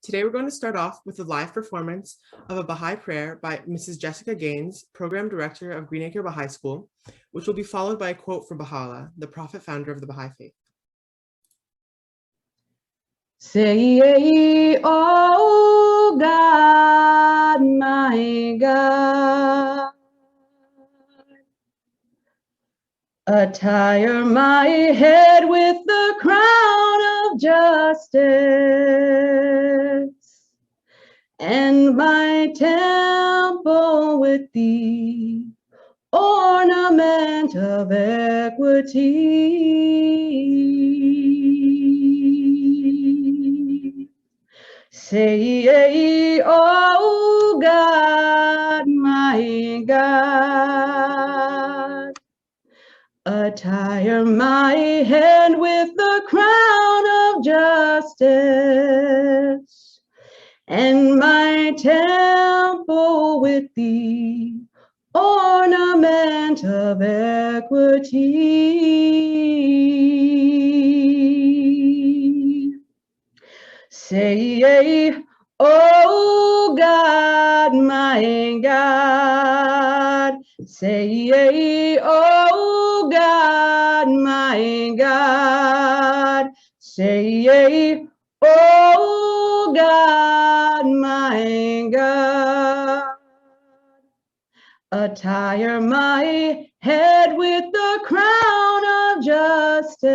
Today we're going to start off with a live performance of a Baha'i prayer by Mrs. Jessica Gaines, Program Director of Greenacre Baha'i School, which will be followed by a quote from Baha'u'llah, the Prophet founder of the Baha'i Faith. Say, oh God, my God, attire my head with the crown of justice, and my temple with the ornament of equity. Say, oh God, my God, attire my head with the crown of justice, and my temple with the ornament of equity. Say, oh God, my God. Say, oh God, my God. Say, oh God, my God. Attire my head with the crown of justice,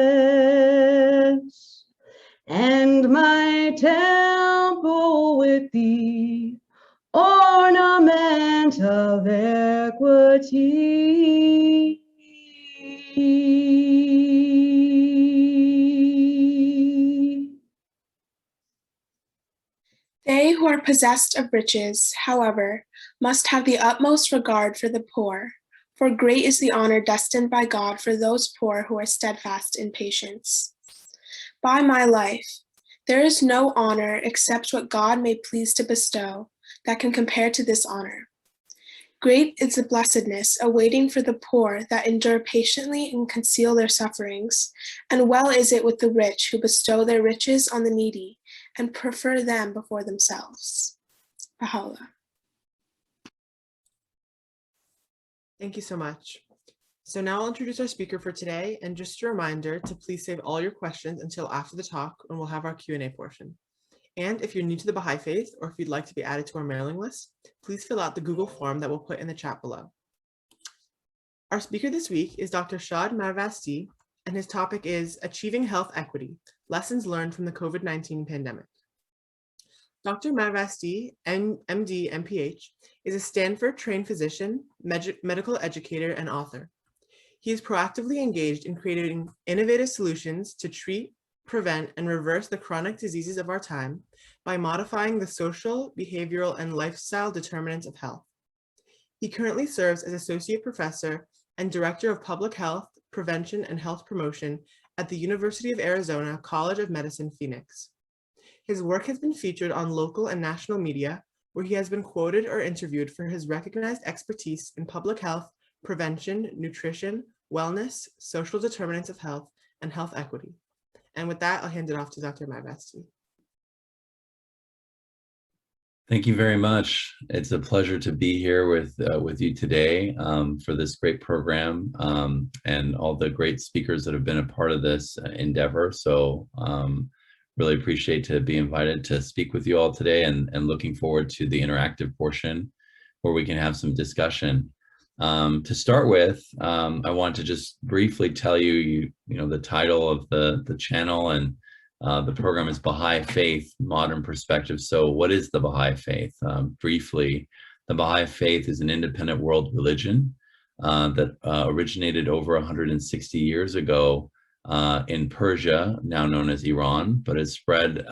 and my temple with the ornament of equity. They who are possessed of riches, however, must have the utmost regard for the poor, for great is the honor destined by God for those poor who are steadfast in patience. By my life, there is no honor except what God may please to bestow that can compare to this honor. Great is the blessedness awaiting for the poor that endure patiently and conceal their sufferings, and well is it with the rich who bestow their riches on the needy and prefer them before themselves. Baha'u'llah. Thank you so much. So now I'll introduce our speaker for today, and just a reminder to please save all your questions until after the talk, when we'll have our Q&A portion. And if you're new to the Baha'i Faith, or if you'd like to be added to our mailing list, please fill out the Google form that we'll put in the chat below. Our speaker this week is Dr. Shad Marvasti, and his topic is Achieving Health Equity, Lessons Learned from the COVID-19 Pandemic. Dr. Marvasti, MD, MPH, is a Stanford-trained physician, medical educator, and author. He is proactively engaged in creating innovative solutions to treat, prevent, and reverse the chronic diseases of our time by modifying the social, behavioral, and lifestyle determinants of health. He currently serves as Associate Professor and Director of Public Health, Prevention, and Health Promotion at the University of Arizona College of Medicine, Phoenix. His work has been featured on local and national media, where he has been quoted or interviewed for his recognized expertise in public health, prevention, nutrition, wellness, social determinants of health, and health equity. And with that, I'll hand it off to Dr. Marvasti. Thank you very much. It's a pleasure to be here with you today for this great program and all the great speakers that have been a part of this endeavor. So really appreciate to be invited to speak with you all today, and looking forward to the interactive portion where we can have some discussion. To start with, I want to just briefly tell you, the title of the channel and the program is Bahá'í Faith Modern Perspectives. So what is the Bahá'í Faith? Briefly, the Bahá'í Faith is an independent world religion that originated over 160 years ago in Persia, now known as Iran, but it's spread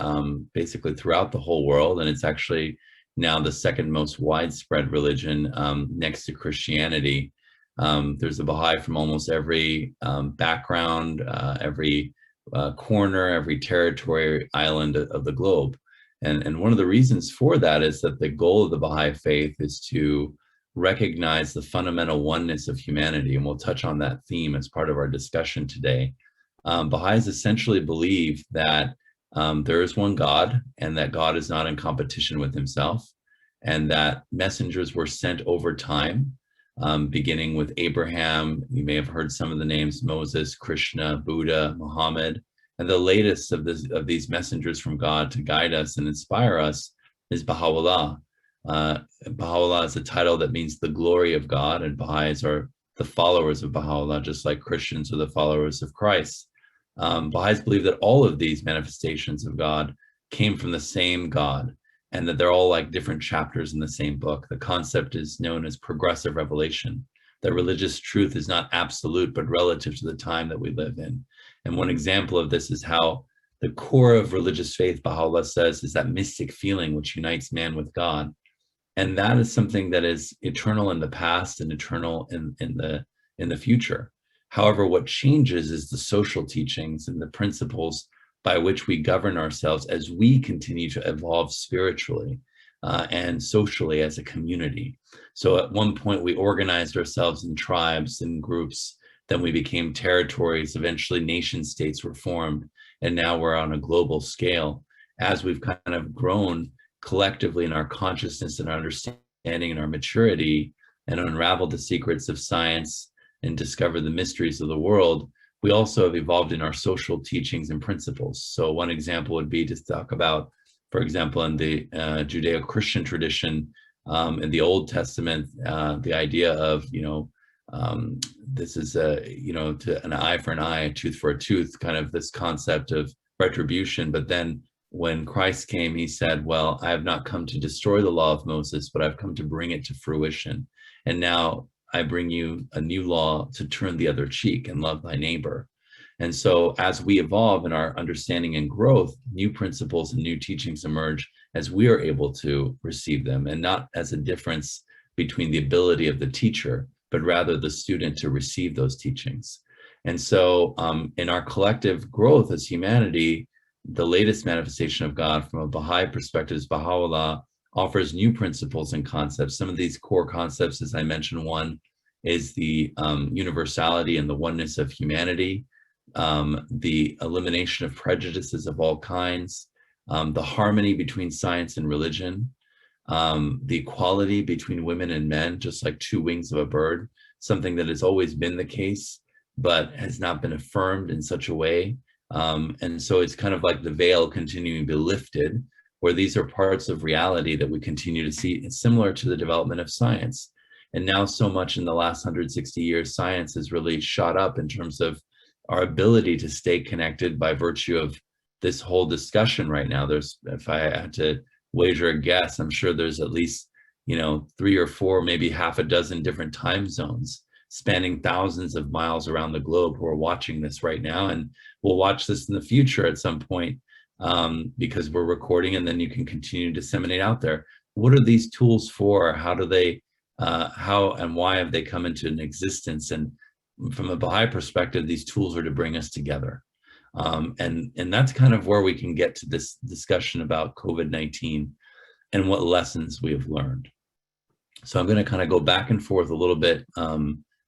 basically throughout the whole world, and it's actually now the second most widespread religion next to Christianity. There's a Baha'i from almost every background, every corner, every territory, island of the globe. And one of the reasons for that is that the goal of the Baha'i Faith is to recognize the fundamental oneness of humanity, and we'll touch on that theme as part of our discussion today. Baha'is essentially believe that there is one God, and that God is not in competition with himself, and that messengers were sent over time, beginning with Abraham. You may have heard some of the names: Moses, Krishna, Buddha, Muhammad. And the latest of these messengers from God to guide us and inspire us is Baha'u'llah. Baha'u'llah is a title that means the glory of God, and Baha'is are the followers of Baha'u'llah, just like Christians are the followers of Christ. Baha'is believe that all of these manifestations of God came from the same God, and that they're all like different chapters in the same book. The concept is known as progressive revelation, that religious truth is not absolute, but relative to the time that we live in. And one example of this is how the core of religious faith, Baha'u'llah says, is that mystic feeling which unites man with God. And that is something that is eternal in the past and eternal in the future. However, what changes is the social teachings and the principles by which we govern ourselves as we continue to evolve spiritually and socially as a community. So at one point we organized ourselves in tribes and groups, then we became territories, eventually nation states were formed, and now we're on a global scale. As we've kind of grown collectively in our consciousness and our understanding and our maturity, and unraveled the secrets of science and discovered the mysteries of the world, we also have evolved in our social teachings and principles. So one example would be to talk about, for example, in the Judeo-Christian tradition, in the Old Testament, the idea of, this is to an eye for an eye, a tooth for a tooth, kind of this concept of retribution. But then when Christ came, he said, well, I have not come to destroy the law of Moses, but I've come to bring it to fruition. And now I bring you a new law to turn the other cheek and love thy neighbor. And so as we evolve in our understanding and growth, new principles and new teachings emerge as we are able to receive them, and not as a difference between the ability of the teacher, but rather the student to receive those teachings. And so in our collective growth as humanity, the latest manifestation of God from a Baha'i perspective is Baha'u'llah offers new principles and concepts. Some of these core concepts, as I mentioned, one is the universality and the oneness of humanity, the elimination of prejudices of all kinds, the harmony between science and religion, the equality between women and men, just like two wings of a bird, something that has always been the case, but has not been affirmed in such a way. And so it's kind of like the veil continuing to be lifted, where these are parts of reality that we continue to see. It's similar to the development of science. And now so much in the last 160 years, science has really shot up in terms of our ability to stay connected by virtue of this whole discussion right now. There's, if I had to wager a guess, I'm sure there's at least, 3 or 4, maybe half a dozen different time zones spanning thousands of miles around the globe who are watching this right now. And we'll watch this in the future at some point because we're recording, and then you can continue to disseminate out there. What are these tools for? How do they, how and why have they come into an existence? And from a Baha'i perspective, these tools are to bring us together. And that's kind of where we can get to this discussion about COVID-19 and what lessons we have learned. So I'm going to kind of go back and forth a little bit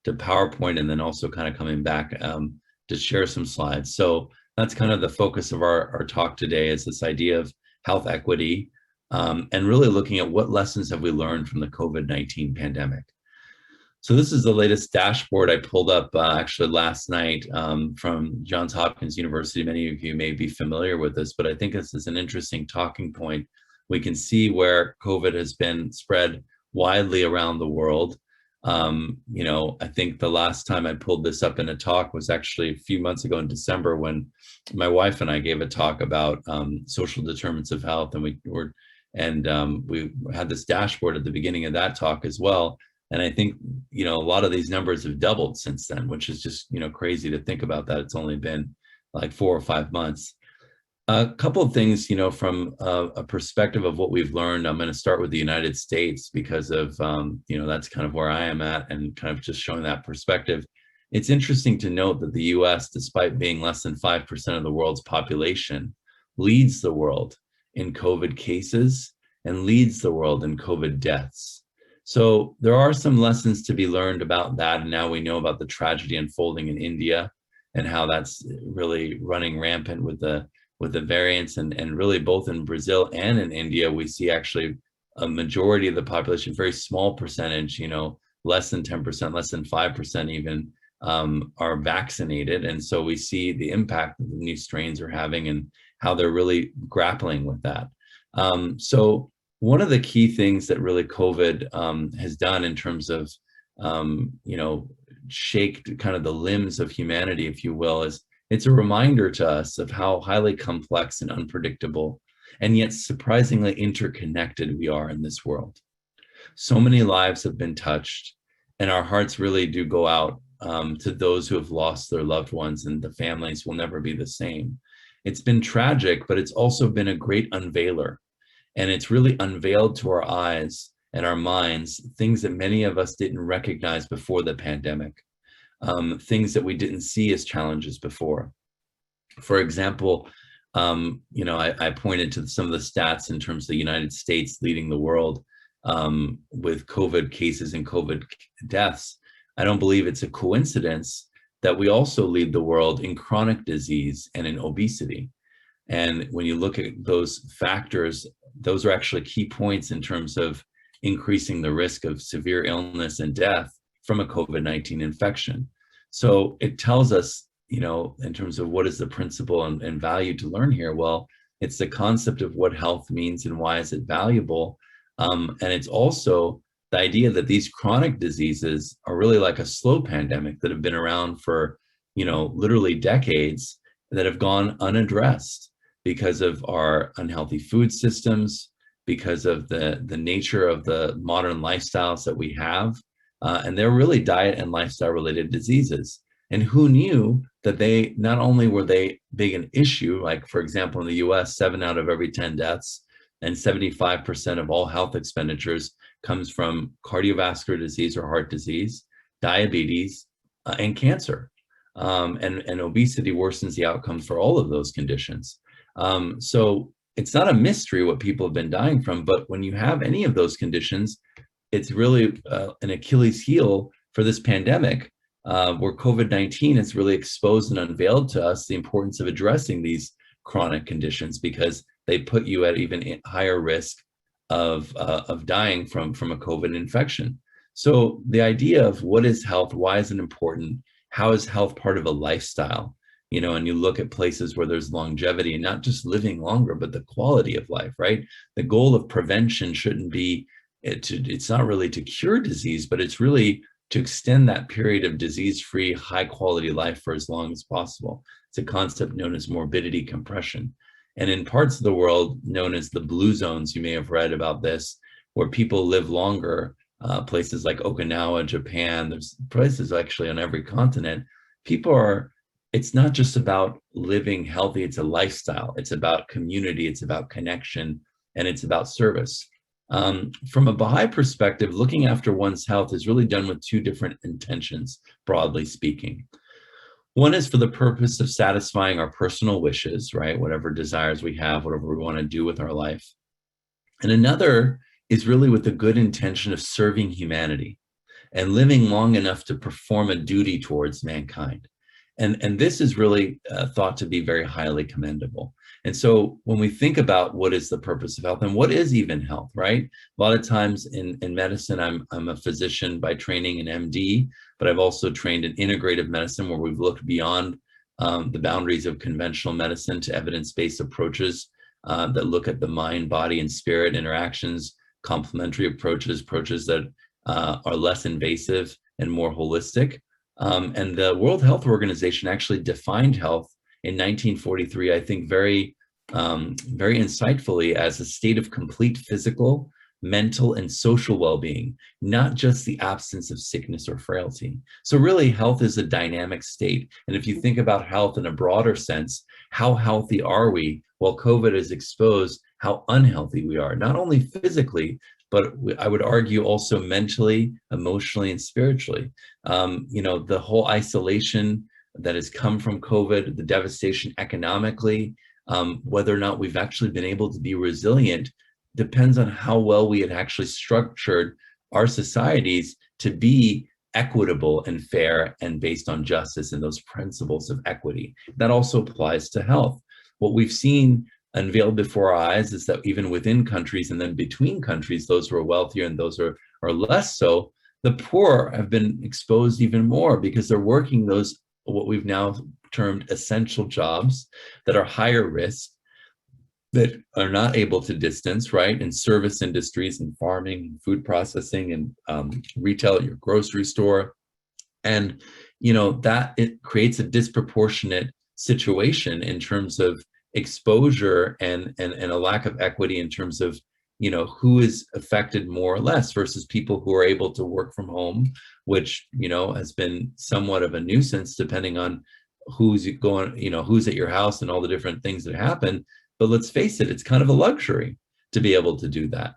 to PowerPoint, and then also kind of coming back to share some slides. So that's kind of the focus of our talk today, is this idea of health equity, and really looking at what lessons have we learned from the COVID-19 pandemic. So this is the latest dashboard I pulled up actually last night from Johns Hopkins University. Many of you may be familiar with this, but I think this is an interesting talking point. We can see where COVID has been spread widely around the world. I think the last time I pulled this up in a talk was actually a few months ago in December, when my wife and I gave a talk about social determinants of health, and we had this dashboard at the beginning of that talk as well. And I think, a lot of these numbers have doubled since then, which is just, crazy to think about that. It's only been like 4 or 5 months. A couple of things, from a perspective of what we've learned. I'm going to start with the United States because of, that's kind of where I am at, and kind of just showing that perspective. It's interesting to note that the US, despite being less than 5% of the world's population, leads the world in COVID cases and leads the world in COVID deaths. So there are some lessons to be learned about that. And now we know about the tragedy unfolding in India and how that's really running rampant with the with the variants, and really both in Brazil and in India, we see actually a majority of the population, very small percentage, less than 10%, less than 5% even, are vaccinated. And so we see the impact that the new strains are having and how they're really grappling with that. So one of the key things that really COVID has done in terms of, shaked kind of the limbs of humanity, if you will, is it's a reminder to us of how highly complex and unpredictable and yet surprisingly interconnected we are in this world. So many lives have been touched, and our hearts really do go out to those who have lost their loved ones, and the families will never be the same. It's been tragic, but it's also been a great unveiler. And it's really unveiled to our eyes and our minds things that many of us didn't recognize before the pandemic, things that we didn't see as challenges before. For example, I pointed to some of the stats in terms of the United States leading the world with COVID cases and COVID deaths. I don't believe it's a coincidence that we also lead the world in chronic disease and in obesity. And when you look at those factors, those are actually key points in terms of increasing the risk of severe illness and death from a COVID-19 infection. So it tells us, in terms of what is the principle and value to learn here, well, it's the concept of what health means and why is it valuable. And it's also the idea that these chronic diseases are really like a slow pandemic that have been around for, literally decades, that have gone unaddressed because of our unhealthy food systems, because of the nature of the modern lifestyles that we have. And they're really diet and lifestyle related diseases. And who knew that they, not only were they big an issue, like for example, in the US, 7 out of every 10 deaths and 75% of all health expenditures comes from cardiovascular disease or heart disease, diabetes, and cancer. And obesity worsens the outcomes for all of those conditions. So it's not a mystery what people have been dying from, but when you have any of those conditions, it's really an Achilles heel for this pandemic, where COVID-19 has really exposed and unveiled to us the importance of addressing these chronic conditions, because they put you at even higher risk of dying from a COVID infection. So the idea of what is health, why is it important, how is health part of a lifestyle? And you look at places where there's longevity and not just living longer, but the quality of life, right? The goal of prevention shouldn't be, it's not really to cure disease, but it's really to extend that period of disease-free, high-quality life for as long as possible. It's a concept known as morbidity compression. And in parts of the world known as the blue zones, you may have read about this, where people live longer, places like Okinawa, Japan, there's places actually on every continent. It's not just about living healthy, it's a lifestyle. It's about community, it's about connection, and it's about service. From a Baha'i perspective, looking after one's health is really done with 2 different intentions, broadly speaking. One is for the purpose of satisfying our personal wishes, right? Whatever desires we have, whatever we want to do with our life. And another is really with the good intention of serving humanity and living long enough to perform a duty towards mankind. And this is really thought to be very highly commendable. And so when we think about what is the purpose of health and what is even health, right? A lot of times in medicine, I'm a physician by training, an MD, but I've also trained in integrative medicine, where we've looked beyond the boundaries of conventional medicine to evidence-based approaches that look at the mind, body, and spirit interactions, complementary approaches that are less invasive and more holistic. And the World Health Organization actually defined health in 1943, I think very insightfully, as a state of complete physical, mental, and social well-being, not just the absence of sickness or frailty. So really, health is a dynamic state. And if you think about health in a broader sense, how healthy are we? Well, COVID has exposed how unhealthy we are, not only physically, but I would argue also mentally, emotionally, and spiritually. The whole isolation that has come from COVID, the devastation economically, whether or not we've actually been able to be resilient depends on how well we had actually structured our societies to be equitable and fair and based on justice and those principles of equity. That also applies to health. what we've seen unveiled before our eyes is that even within countries and then between countries, those who are wealthier and those who are less so, the poor have been exposed even more because they're working those, what we've now termed essential jobs that are higher risk, that are not able to distance, right? In service industries and farming and food processing and retail at your grocery store. And, that it creates a disproportionate situation in terms of exposure and a lack of equity in terms of, who is affected more or less versus people who are able to work from home, which, has been somewhat of a nuisance depending on who's going, who's at your house and all the different things that happen. But let's face it, it's kind of a luxury to be able to do that.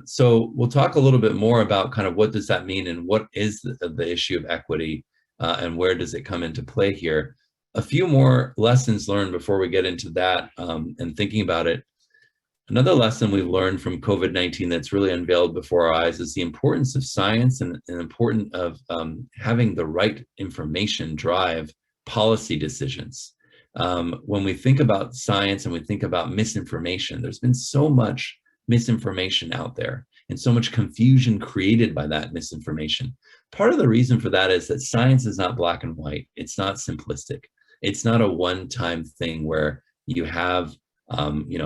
So we'll talk a little bit more about kind of what does that mean and what is the issue of equity and where does it come into play here. A few more lessons learned before we get into that and thinking about it. Another lesson we've learned from COVID-19 that's really unveiled before our eyes is the importance of science and the importance of having the right information drive policy decisions. When we think about science and we think about misinformation, there's been so much misinformation out there and so much confusion created by that misinformation. Part of the reason for that is that science is not black and white. It's not simplistic. It's not a one-time thing where you have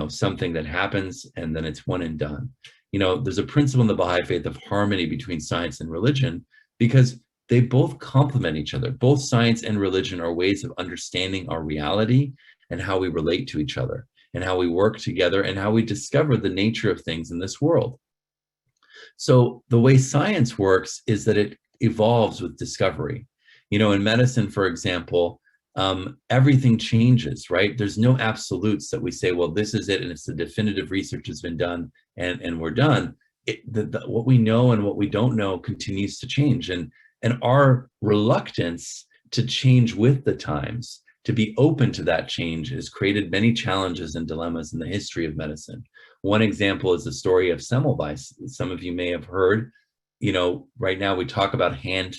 something that happens and then it's one and done. There's a principle in the Baha'i Faith of harmony between science and religion because they both complement each other. Both science and religion are ways of understanding our reality and how we relate to each other and how we work together and how we discover the nature of things in this world. So the way science works is that it evolves with discovery. In medicine, for example, everything changes, right? There's no absolutes that we say, well, this is it, and it's the definitive research has been done, and we're done. What we know and what we don't know continues to change, and our reluctance to change with the times, to be open to that change, has created many challenges and dilemmas in the history of medicine. One example is the story of Semmelweis. Some of you may have heard. Right now we talk about hand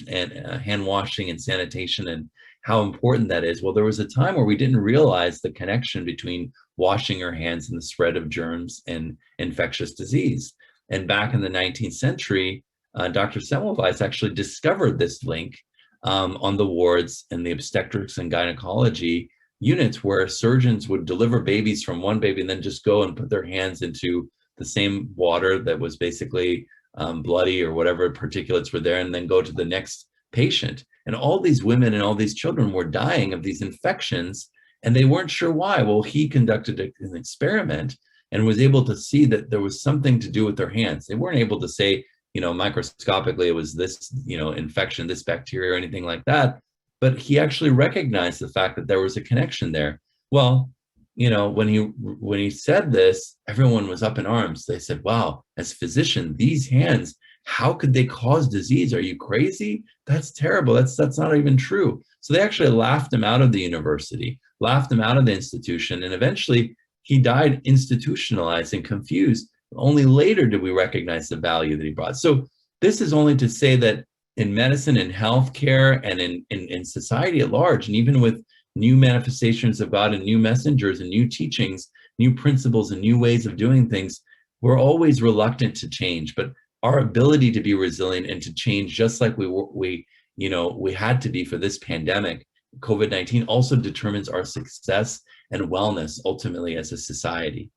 washing and sanitation and how important that is. Well, there was a time where we didn't realize the connection between washing our hands and the spread of germs and infectious disease. And back in the 19th century, Dr. Semmelweis actually discovered this link on the wards in the obstetrics and gynecology units where surgeons would deliver babies from one baby and then just go and put their hands into the same water that was basically bloody or whatever particulates were there and then go to the next patient. And all these women and all these children were dying of these infections and they weren't sure why. Well, he conducted an experiment and was able to see that there was something to do with their hands. They weren't able to say, microscopically it was this, infection, this bacteria or anything like that. But he actually recognized the fact that there was a connection there. Well, when he said this, everyone was up in arms. They said, wow, as a physician, these hands, how could they cause disease? Are you crazy? That's terrible. That's not even true. So they actually laughed him out of the university, laughed him out of the institution. And eventually he died institutionalized and confused. Only later did we recognize the value that he brought. So this is only to say that in medicine and healthcare and in society at large, and even with new manifestations of God and new messengers and new teachings, new principles and new ways of doing things, we're always reluctant to change. But our ability to be resilient and to change, just like we had to be for this pandemic, COVID-19, also determines our success and wellness ultimately as a society.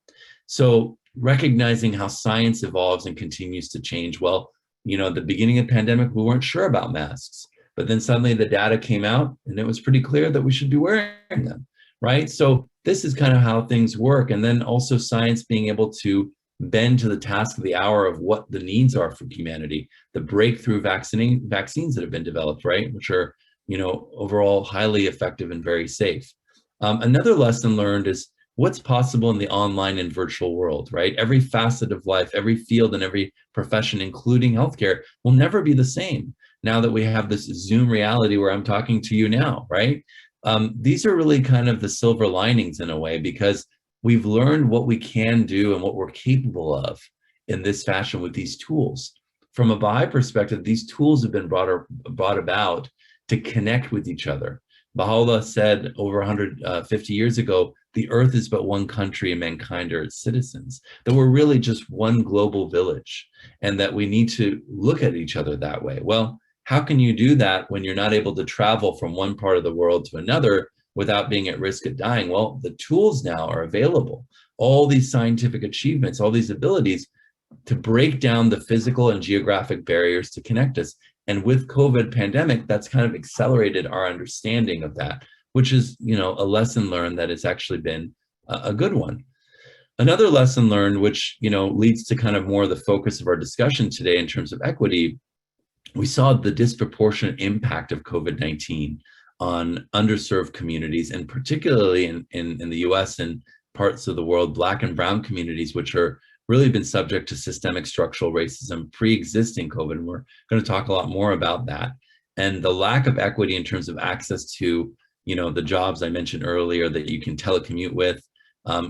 So recognizing how science evolves and continues to change. Well, at the beginning of the pandemic, we weren't sure about masks, but then suddenly the data came out and it was pretty clear that we should be wearing them, right? So this is kind of how things work. And then also science being able to bend to the task of the hour of what the needs are for humanity, the breakthrough vaccines that have been developed, right? Which are, overall highly effective and very safe. Another lesson learned is what's possible in the online and virtual world, right? Every facet of life, every field and every profession, including healthcare, will never be the same now that we have this Zoom reality where I'm talking to you now, right? These are really kind of the silver linings in a way, because we've learned what we can do and what we're capable of in this fashion with these tools. From a Baha'i perspective, these tools have been brought about to connect with each other. Baha'u'llah said over 150 years ago, the earth is but one country and mankind are its citizens, that we're really just one global village, and that we need to look at each other that way. Well, how can you do that when you're not able to travel from one part of the world to another without being at risk of dying? Well, the tools now are available. All these scientific achievements, all these abilities to break down the physical and geographic barriers to connect us. And with COVID pandemic, that's kind of accelerated our understanding of that, which is, you know, a lesson learned that it's actually been a good one. Another lesson learned, which, you know, leads to kind of more of the focus of our discussion today in terms of equity, we saw the disproportionate impact of COVID-19 on underserved communities, and particularly in the US and parts of the world, Black and Brown communities, which are really been subject to systemic structural racism pre-existing COVID. And we're going to talk a lot more about that. And the lack of equity in terms of access to, you know, the jobs I mentioned earlier that you can telecommute with,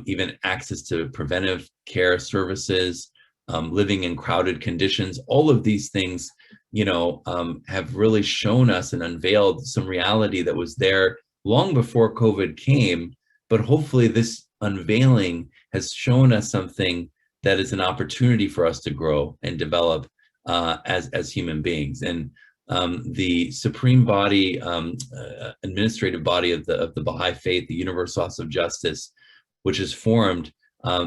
even access to preventive care services, living in crowded conditions, all of these things, you know, have really shown us and unveiled some reality that was there long before COVID came. But hopefully this unveiling has shown us something that is an opportunity for us to grow and develop as human beings. And the supreme body, administrative body of the Bahá'í Faith, the Universal House of Justice, which is formed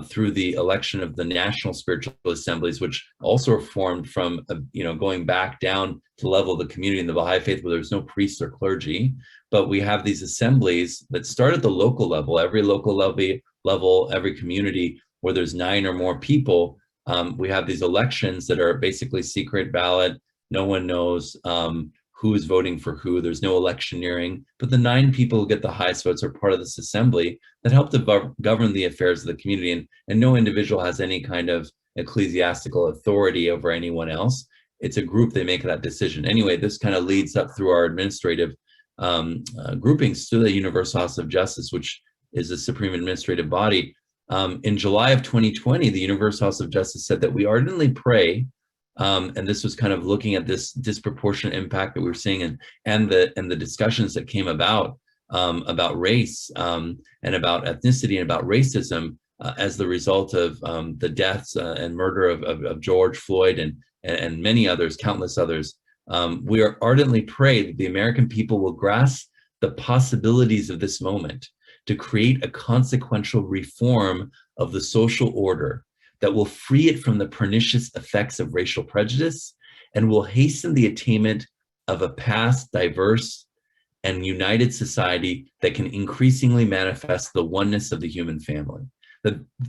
through the election of the National Spiritual Assemblies, which also are formed from, you know, going back down to the level of the community in the Bahá'í Faith where there's no priests or clergy, but we have these assemblies that start at the local level, every local level, every community where there's 9 or more people. We have these elections that are basically secret ballot. No one knows who is voting for who. There's no electioneering, but the 9 people who get the highest votes are part of this assembly that help to govern the affairs of the community. And no individual has any kind of ecclesiastical authority over anyone else. It's a group, they make that decision. Anyway, this kind of leads up through our administrative groupings to the Universal House of Justice, which is the supreme administrative body. In July of 2020, the Universal House of Justice said that we ardently pray, and this was kind of looking at this disproportionate impact that we were seeing and the discussions that came about race and about ethnicity and about racism as the result of the deaths and murder of George Floyd and many others, countless others. We are ardently pray that the American people will grasp the possibilities of this moment to create a consequential reform of the social order that will free it from the pernicious effects of racial prejudice and will hasten the attainment of a past, diverse, and united society that can increasingly manifest the oneness of the human family.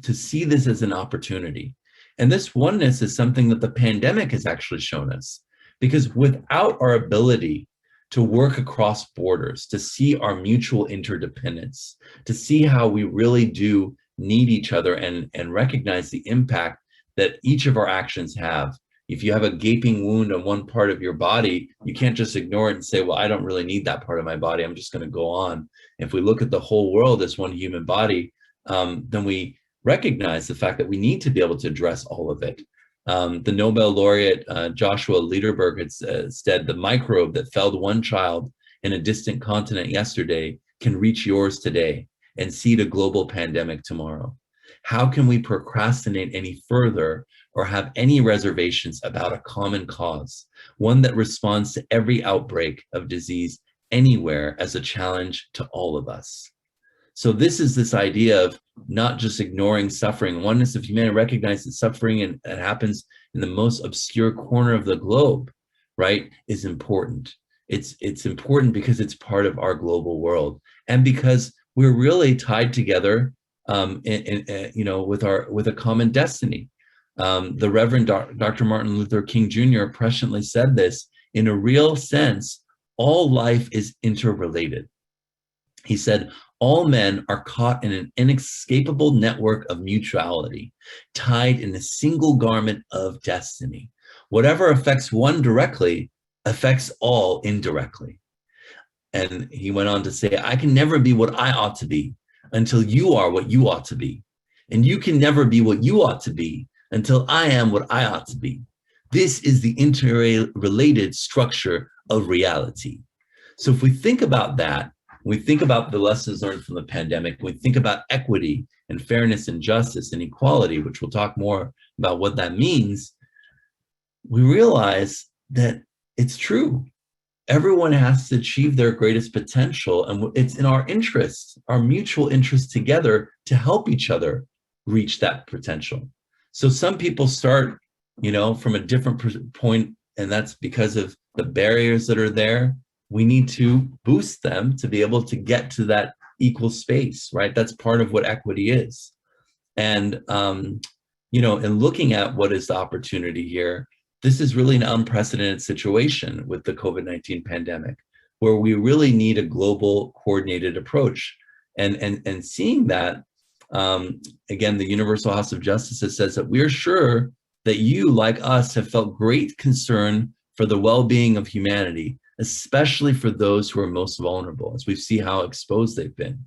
To see this as an opportunity. And this oneness is something that the pandemic has actually shown us, because without our ability to work across borders, to see our mutual interdependence, to see how we really do need each other and recognize the impact that each of our actions have. If you have a gaping wound on one part of your body, you can't just ignore it and say, well, I don't really need that part of my body, I'm just going to go on. If we look at the whole world as one human body, then we recognize the fact that we need to be able to address all of it. The Nobel laureate Joshua Lederberg had said, the microbe that felled one child in a distant continent yesterday can reach yours today and seed a global pandemic tomorrow. How can we procrastinate any further or have any reservations about a common cause, one that responds to every outbreak of disease anywhere as a challenge to all of us? So this idea of not just ignoring suffering, oneness of humanity, recognize that suffering and it happens in the most obscure corner of the globe, right, is important. It's important because it's part of our global world, and because we're really tied together, you know, with a common destiny. The Reverend Dr. Martin Luther King Jr. presciently said this: in a real sense, all life is interrelated. He said, all men are caught in an inescapable network of mutuality, tied in a single garment of destiny. Whatever affects one directly affects all indirectly. And he went on to say, I can never be what I ought to be until you are what you ought to be. And you can never be what you ought to be until I am what I ought to be. This is the interrelated structure of reality. So if we think about that, When we think about the lessons learned from the pandemic, when we think about equity and fairness and justice and equality, which we'll talk more about what that means, we realize that it's true. Everyone has to achieve their greatest potential, and it's in our interest, our mutual interest together, to help each other reach that potential. So some people start, from a different point, and that's because of the barriers that are there. We need to boost them to be able to get to that equal space, right? That's part of what equity is. And, in looking at what is the opportunity here, this is really an unprecedented situation with the COVID-19 pandemic, where we really need a global coordinated approach. And seeing that, again, the Universal House of Justice says that we are sure that you, like us, have felt great concern for the well-being of humanity, especially for those who are most vulnerable, as we see how exposed they've been.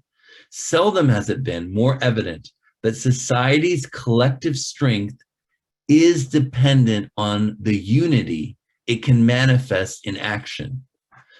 Seldom has it been more evident that society's collective strength is dependent on the unity it can manifest in action,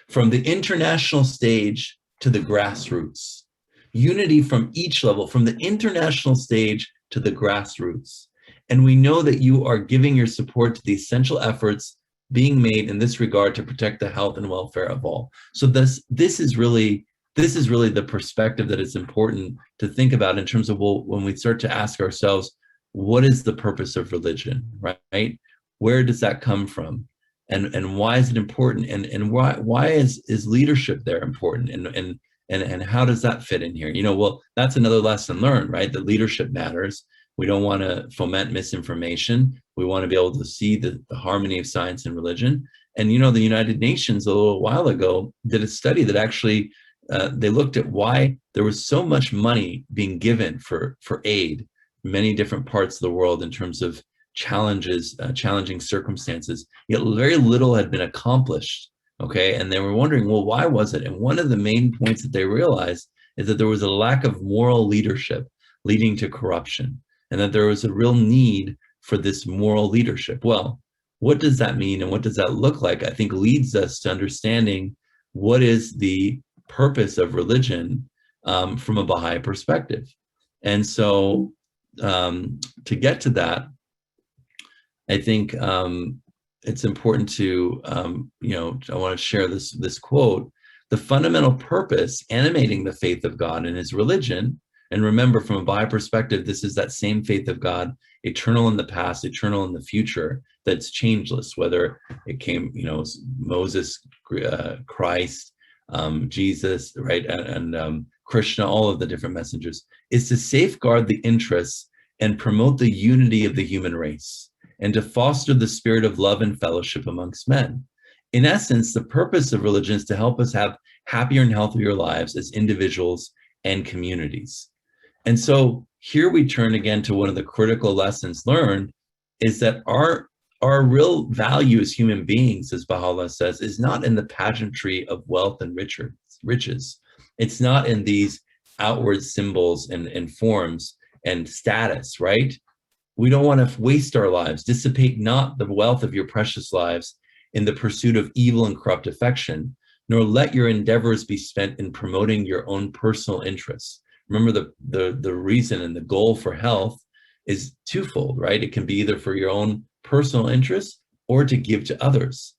from the international stage to the grassroots. Unity from each level, from the international stage to the grassroots. And we know that you are giving your support to the essential efforts being made in this regard to protect the health and welfare of all. So this is really the perspective that it's important to think about in terms of, well, when we start to ask ourselves, what is the purpose of religion, right? Where does that come from? And why is it important? And why is leadership there important? And how does that fit in here? Well, that's another lesson learned, right? That leadership matters. We don't want to foment misinformation. We want to be able to see the harmony of science and religion. And, the United Nations a little while ago did a study that actually, they looked at why there was so much money being given for aid in many different parts of the world in terms of challenging circumstances, yet very little had been accomplished. Okay, and they were wondering, well, why was it? And one of the main points that they realized is that there was a lack of moral leadership leading to corruption, and that there was a real need for this moral leadership. Well, what does that mean, and what does that look like? I think leads us to understanding what is the purpose of religion from a Baha'i perspective. And so to get to that, I think it's important to, I want to share this quote: the fundamental purpose animating the faith of God and his religion, and remember, from a Baha'i perspective, this is that same faith of God, eternal in the past, eternal in the future, that's changeless, whether it came, Moses, Christ, Jesus, right, and Krishna, all of the different messengers, is to safeguard the interests and promote the unity of the human race, and to foster the spirit of love and fellowship amongst men. In essence, the purpose of religion is to help us have happier and healthier lives as individuals and communities. And so here we turn again to one of the critical lessons learned, is that our real value as human beings, as Baha'u'llah says, is not in the pageantry of wealth and riches. It's not in these outward symbols and forms and status, right? We don't want to waste our lives. Dissipate not the wealth of your precious lives in the pursuit of evil and corrupt affection, nor let your endeavors be spent in promoting your own personal interests. Remember, the reason and the goal for health is twofold, right? It can be either for your own personal interests or to give to others.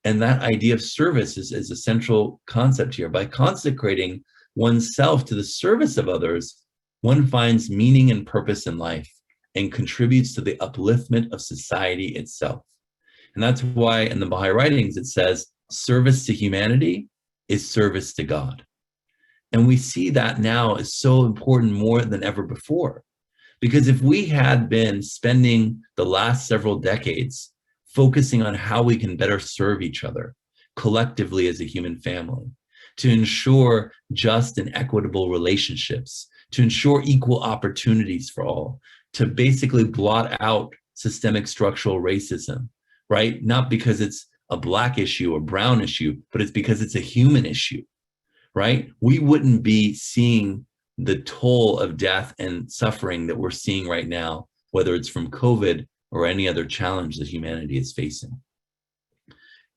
And that idea of service is a central concept here. By consecrating oneself to the service of others, one finds meaning and purpose in life and contributes to the upliftment of society itself. And that's why in the Baha'i writings it says, service to humanity is service to God. And we see that now is so important more than ever before. Because if we had been spending the last several decades focusing on how we can better serve each other collectively as a human family, to ensure just and equitable relationships, to ensure equal opportunities for all, to basically blot out systemic structural racism, right? Not because it's a Black issue or brown issue, but it's because it's a human issue, right? We wouldn't be seeing the toll of death and suffering that we're seeing right now, whether it's from COVID or any other challenge that humanity is facing.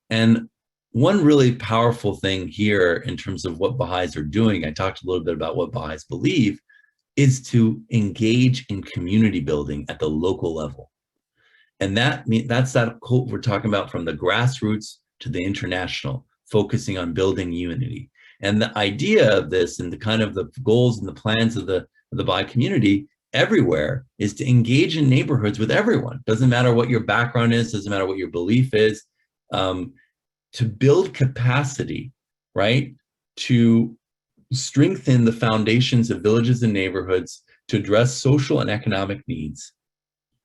And one really powerful thing here in terms of what Baha'is are doing, I talked a little bit about what Baha'is believe, is to engage in community building at the local level. And that's that quote we're talking about, from the grassroots to the international, focusing on building unity. And the idea of this and the kind of the goals and the plans of the Baha'i community everywhere is to engage in neighborhoods with everyone. Doesn't matter what your background is, doesn't matter what your belief is, to build capacity, right? To strengthen the foundations of villages and neighborhoods, to address social and economic needs,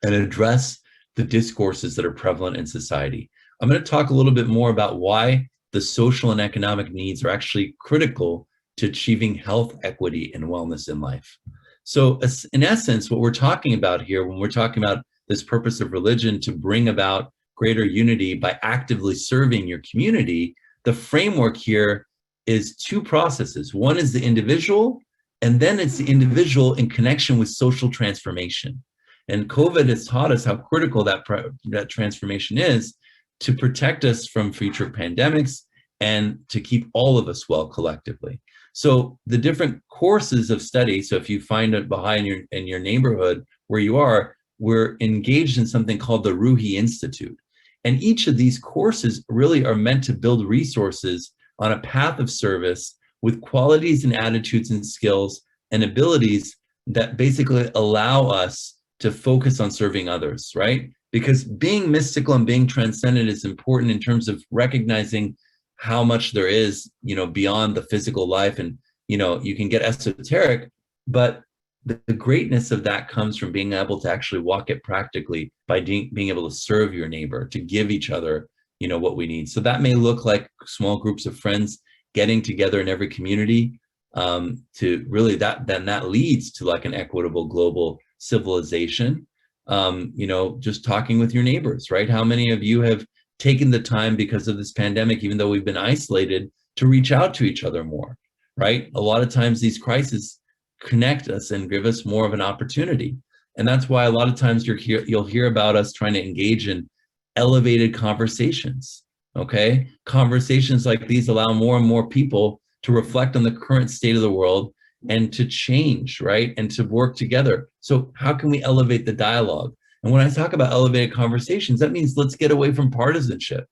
and address the discourses that are prevalent in society. I'm going to talk a little bit more about why the social and economic needs are actually critical to achieving health, equity, and wellness in life. So in essence, what we're talking about here, when we're talking about this purpose of religion to bring about greater unity by actively serving your community, the framework here is two processes. One is the individual, and then it's the individual in connection with social transformation. And COVID has taught us how critical that transformation is to protect us from future pandemics and to keep all of us well collectively. So the different courses of study, so if you find a Baha'i in your neighborhood where you are, we're engaged in something called the Ruhi Institute. And each of these courses really are meant to build resources on a path of service with qualities and attitudes and skills and abilities that basically allow us to focus on serving others, right? Because being mystical and being transcendent is important in terms of recognizing how much there is, beyond the physical life. And, you can get esoteric, but the greatness of that comes from being able to actually walk it practically by being able to serve your neighbor, to give each other, what we need. So that may look like small groups of friends getting together in every community, to really that leads to like an equitable global civilization. Just talking with your neighbors, right? How many of you have taken the time because of this pandemic, even though we've been isolated, to reach out to each other more, right? A lot of times these crises connect us and give us more of an opportunity. And that's why a lot of times you'll hear about us trying to engage in elevated conversations, okay? Conversations like these allow more and more people to reflect on the current state of the world and to change, right? And to work together. So how can we elevate the dialogue? And when I talk about elevated conversations, that means let's get away from partisanship.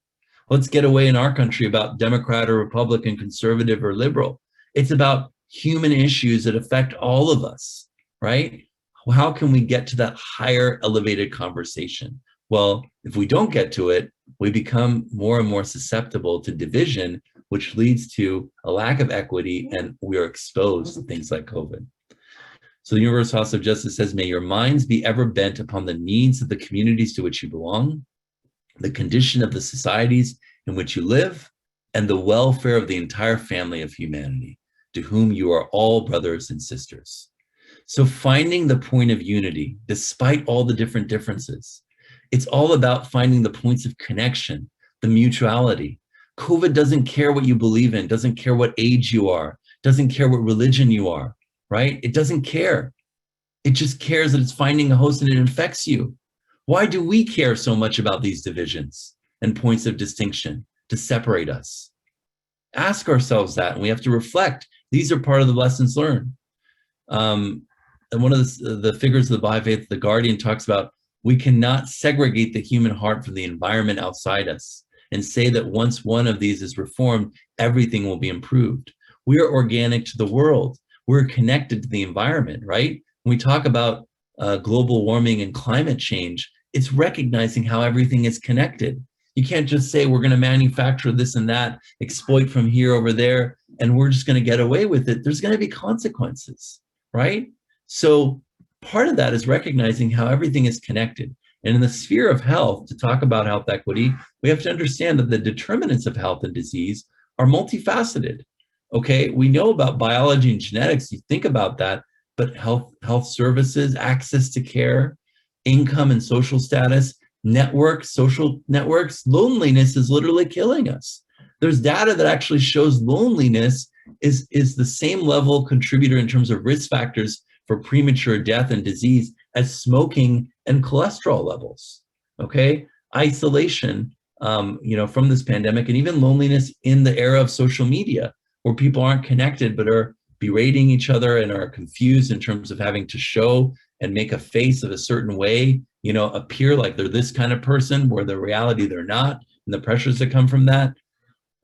Let's get away in our country about Democrat or Republican, conservative or liberal. It's about human issues that affect all of us, right? How can we get to that higher elevated conversation? Well, if we don't get to it, we become more and more susceptible to division, which leads to a lack of equity, and we are exposed to things like COVID. So the Universal House of Justice says, may your minds be ever bent upon the needs of the communities to which you belong, the condition of the societies in which you live, and the welfare of the entire family of humanity, to whom you are all brothers and sisters. So finding the point of unity, despite all the different differences, it's all about finding the points of connection, the mutuality. COVID doesn't care what you believe in, doesn't care what age you are, doesn't care what religion you are, right? It doesn't care. It just cares that it's finding a host and it infects you. Why do we care so much about these divisions and points of distinction to separate us? Ask ourselves that, and we have to reflect. These are part of the lessons learned. And one of the figures of the Bahá'í Faith, the Guardian, talks about we cannot segregate the human heart from the environment outside us and say that once one of these is reformed, everything will be improved. We are organic to the world. We're connected to the environment, right? When we talk about global warming and climate change, it's recognizing how everything is connected. You can't just say we're going to manufacture this and that, exploit from here over there, and we're just going to get away with it. There's going to be consequences, right? So part of that is recognizing how everything is connected. And in the sphere of health, to talk about health equity, we have to understand that the determinants of health and disease are multifaceted. Okay, we know about biology and genetics, you think about that, but health services, access to care, income and social status, networks, social networks, loneliness is literally killing us. There's data that actually shows loneliness is the same level contributor in terms of risk factors for premature death and disease as smoking and cholesterol levels, okay? Isolation from this pandemic, and even loneliness in the era of social media, where people aren't connected but are berating each other and are confused in terms of having to show and make a face of a certain way, appear like they're this kind of person, where the reality they're not, and the pressures that come from that.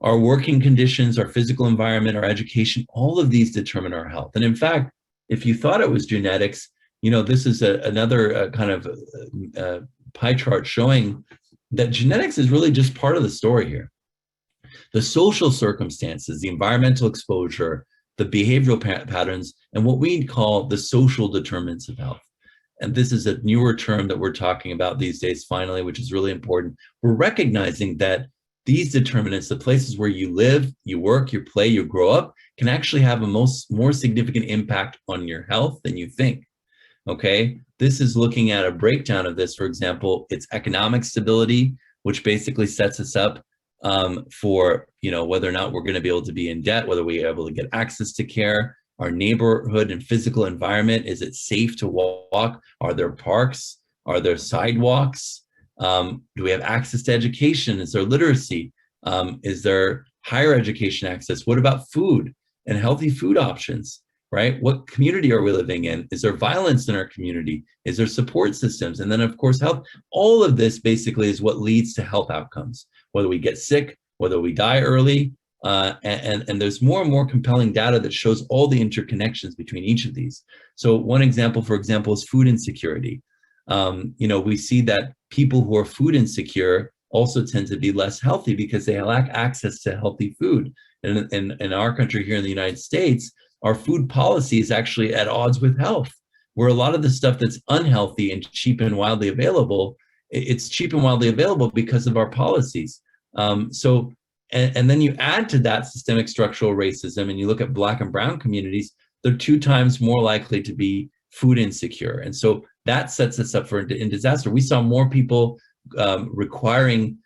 Our working conditions, our physical environment, our education, all of these determine our health. And in fact, if you thought it was genetics, this is another kind of pie chart showing that genetics is really just part of the story here. The social circumstances, the environmental exposure, the behavioral patterns, and what we call the social determinants of health. And this is a newer term that we're talking about these days, finally, which is really important. We're recognizing that these determinants, the places where you live, you work, you play, you grow up, can actually have a more significant impact on your health than you think. Okay, this is looking at a breakdown of this. For example, it's economic stability, which basically sets us up for whether or not we're going to be able to be in debt, whether we're able to get access to care. Our neighborhood and physical environment, is it safe to walk? Are there parks? Are there sidewalks? Do we have access to education? Is there literacy? Is there higher education access? What about food and healthy food options, right? What community are we living in? Is there violence in our community? Is there support systems? And then, of course, health. All of this basically is what leads to health outcomes, whether we get sick, whether we die early. And there's more and more compelling data that shows all the interconnections between each of these. So one example, for example, is food insecurity. We see that people who are food insecure also tend to be less healthy because they lack access to healthy food. And in our country here in the United States, our food policy is actually at odds with health, where a lot of the stuff that's unhealthy and cheap and widely available, it's cheap and widely available because of our policies. And then you add to that systemic structural racism, and you look at Black and brown communities, they're 2 times more likely to be food insecure. And so that sets us up for in disaster. We saw more people requiring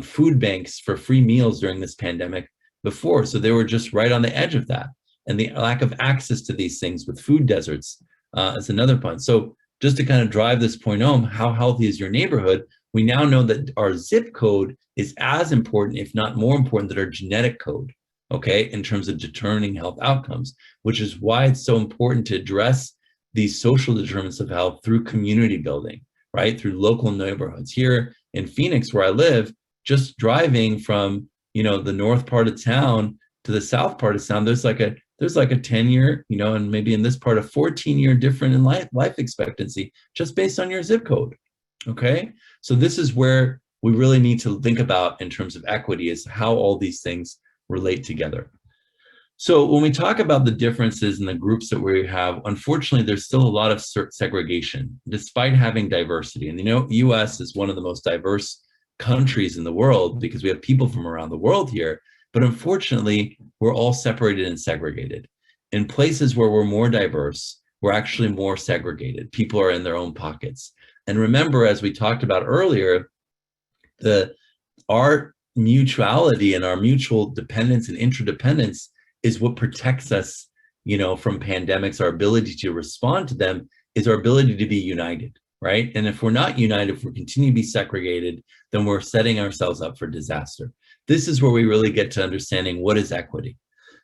food banks for free meals during this pandemic before. So they were just right on the edge of that. And the lack of access to these things with food deserts is another point. So just to kind of drive this point home, how healthy is your neighborhood? We now know that our zip code is as important, if not more important, than our genetic code, okay, in terms of determining health outcomes, which is why it's so important to address these social determinants of health through community building, right, through local neighborhoods. Here in Phoenix, where I live, just driving from, the north part of town to the south part of town, there's like a 10-year, and maybe in this part a 14-year difference in life expectancy just based on your zip code. Okay, so this is where we really need to think about in terms of equity, is how all these things relate together. So when we talk about the differences in the groups that we have, unfortunately, there's still a lot of segregation, despite having diversity. And US is one of the most diverse countries in the world because we have people from around the world here. But unfortunately, we're all separated and segregated. In places where we're more diverse, we're actually more segregated. People are in their own pockets. And remember, as we talked about earlier, our mutuality and our mutual dependence and interdependence is what protects us, from pandemics. Our ability to respond to them is our ability to be united, right? And if we're not united, if we continue to be segregated, then we're setting ourselves up for disaster. This is where we really get to understanding what is equity.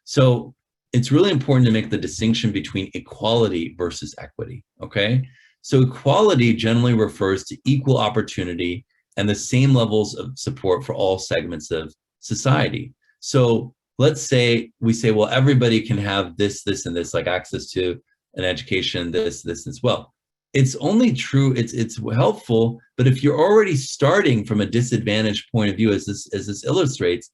So it's really important to make the distinction between equality versus equity, okay? So equality generally refers to equal opportunity and the same levels of support for all segments of society. So let's say we say, well, everybody can have this, this, and this, like access to an education, this as well. It's only true, it's helpful, but if you're already starting from a disadvantaged point of view, as this illustrates,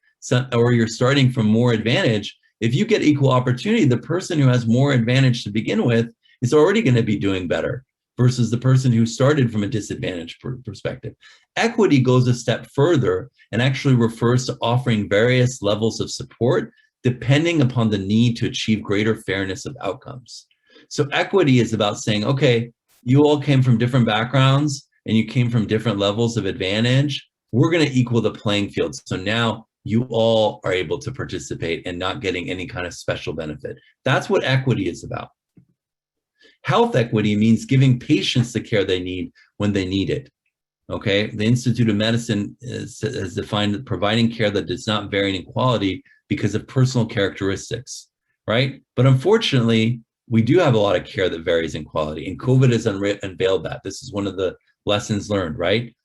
or you're starting from more advantage, if you get equal opportunity, the person who has more advantage to begin with is already going to be doing better versus the person who started from a disadvantaged perspective. Equity goes a step further and actually refers to offering various levels of support depending upon the need to achieve greater fairness of outcomes. So equity is about saying, okay, you all came from different backgrounds and you came from different levels of advantage. We're going to equal the playing field. So now you all are able to participate and not getting any kind of special benefit. That's what equity is about. Health equity means giving patients the care they need when they need it. Okay, the Institute of Medicine has defined providing care that does not vary in quality because of personal characteristics, right? But unfortunately, we do have a lot of care that varies in quality, and COVID has unveiled that. This is one of the lessons learned, right?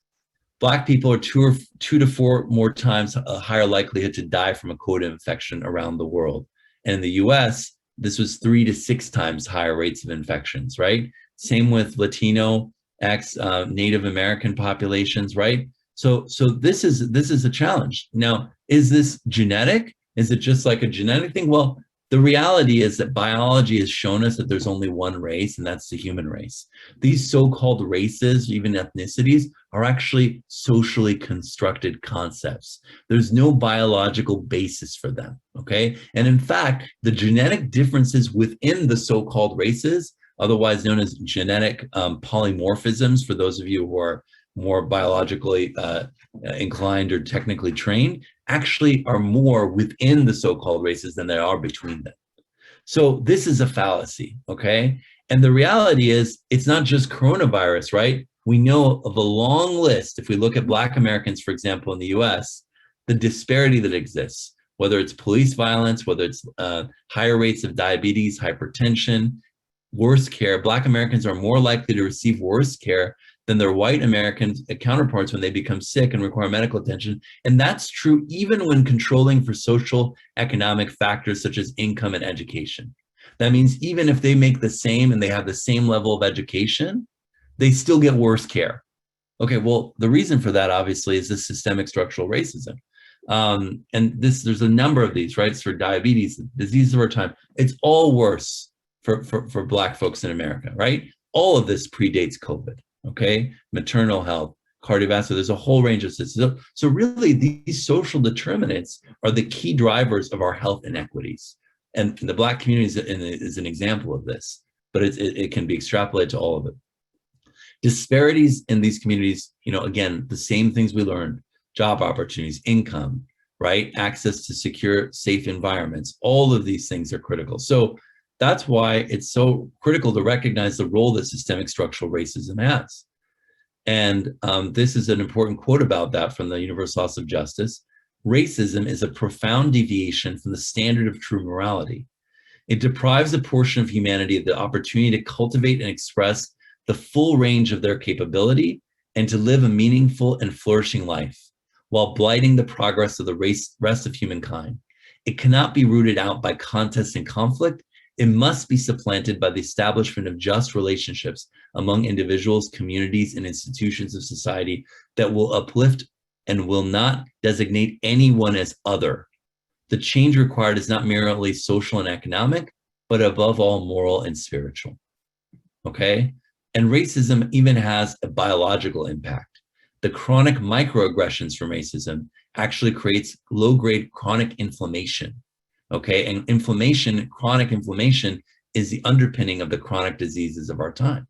Black people are two to four more times a higher likelihood to die from a COVID infection around the world. And in the US, this was 3 to 6 times higher rates of infections, right? Same with Latino, Native American populations, right? So this is a challenge. Now, is this genetic? Is it just like a genetic thing? Well, the reality is that biology has shown us that there's only one race, and that's the human race. These so-called races, even ethnicities, are actually socially constructed concepts. There's no biological basis for them, okay? And in fact, the genetic differences within the so-called races, otherwise known as genetic polymorphisms, for those of you who are more biologically inclined or technically trained, actually are more within the so-called races than there are between them. So this is a fallacy, okay? And the reality is, it's not just coronavirus, right? We know of a long list. If we look at Black Americans, for example, in the US, the disparity that exists, whether it's police violence, whether it's higher rates of diabetes, hypertension, worse care. Black Americans are more likely to receive worse care than their white American counterparts when they become sick and require medical attention. And that's true even when controlling for social economic factors such as income and education. That means even if they make the same and they have the same level of education, they still get worse care. Okay, well, the reason for that obviously is this systemic structural racism. And there's a number of these, right? It's for diabetes, diseases of our time. It's all worse for Black folks in America, right? All of this predates COVID. Okay, maternal health, cardiovascular, there's a whole range of systems. So really, these social determinants are the key drivers of our health inequities. And the Black community is an example of this, but it can be extrapolated to all of it. Disparities in these communities, again, the same things we learned: job opportunities, income, right? Access to secure, safe environments. All of these things are critical. So that's why it's so critical to recognize the role that systemic structural racism has. And this is an important quote about that from the Universal Laws of Justice. Racism is a profound deviation from the standard of true morality. It deprives a portion of humanity of the opportunity to cultivate and express the full range of their capability and to live a meaningful and flourishing life, while blighting the progress of the rest of humankind. It cannot be rooted out by contest and conflict. It must be supplanted by the establishment of just relationships among individuals, communities, and institutions of society that will uplift and will not designate anyone as other. The change required is not merely social and economic, but above all, moral and spiritual. Okay? And racism even has a biological impact. The chronic microaggressions from racism actually creates low-grade chronic inflammation. Okay, and chronic inflammation is the underpinning of the chronic diseases of our time,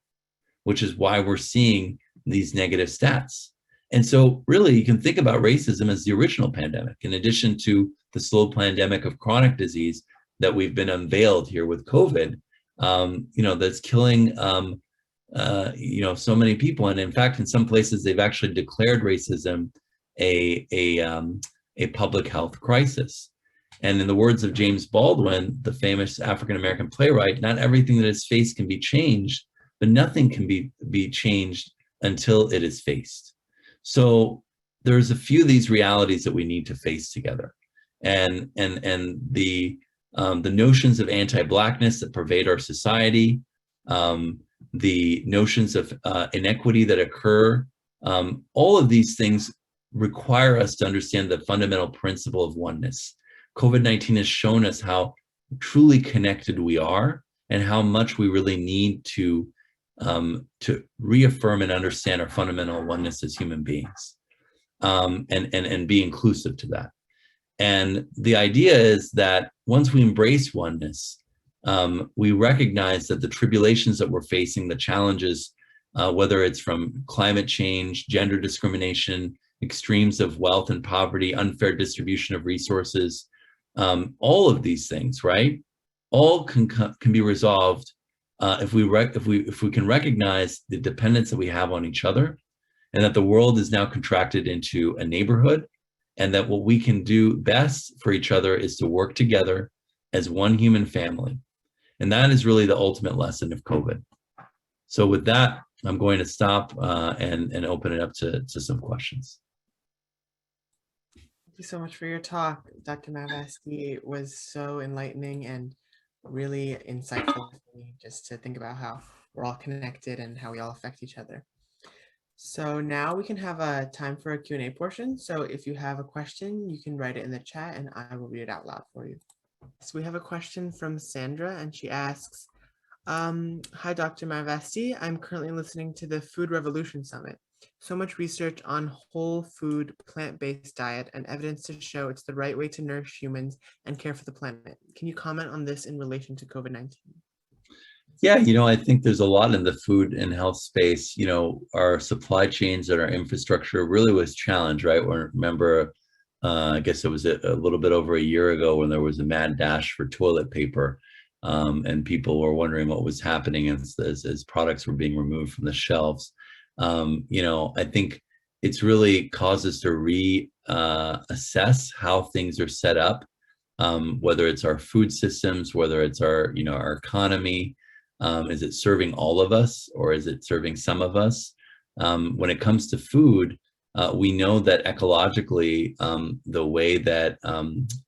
which is why we're seeing these negative stats. And so really you can think about racism as the original pandemic, in addition to the slow pandemic of chronic disease that we've been unveiled here with COVID, that's killing, so many people. And in fact, in some places, they've actually declared racism a public health crisis. And in the words of James Baldwin, the famous African-American playwright, not everything that is faced can be changed, but nothing can be changed until it is faced. So there's a few of these realities that we need to face together. And the notions of anti-Blackness that pervade our society, the notions of inequity that occur, all of these things require us to understand the fundamental principle of oneness. COVID-19 has shown us how truly connected we are and how much we really need to reaffirm and understand our fundamental oneness as human beings, and be inclusive to that. And the idea is that once we embrace oneness, we recognize that the tribulations that we're facing, the challenges, whether it's from climate change, gender discrimination, extremes of wealth and poverty, unfair distribution of resources, all of these things, right? All can be resolved if we can recognize the dependence that we have on each other, and that the world is now contracted into a neighborhood, and that what we can do best for each other is to work together as one human family. And that is really the ultimate lesson of COVID. So with that, I'm going to stop and open it up to some questions. Thank you so much for your talk, Dr. Marvasti. It was so enlightening and really insightful for me just to think about how we're all connected and how we all affect each other. So now we can have a time for a Q&A portion. So if you have a question, you can write it in the chat and I will read it out loud for you. So we have a question from Sandra, and she asks, hi, Dr. Marvasti. I'm currently listening to the Food Revolution Summit. So much research on whole food, plant-based diet and evidence to show it's the right way to nourish humans and care for the planet. Can you comment on this in relation to COVID-19? Yeah, I think there's a lot in the food and health space. Our supply chains and our infrastructure really was challenged, right? Remember, I guess it was a little bit over a year ago when there was a mad dash for toilet paper, and people were wondering what was happening as products were being removed from the shelves. I think it's really caused us to reassess how things are set up, whether it's our food systems, whether it's our economy. Is it serving all of us or is it serving some of us? When it comes to food, we know that ecologically, the way that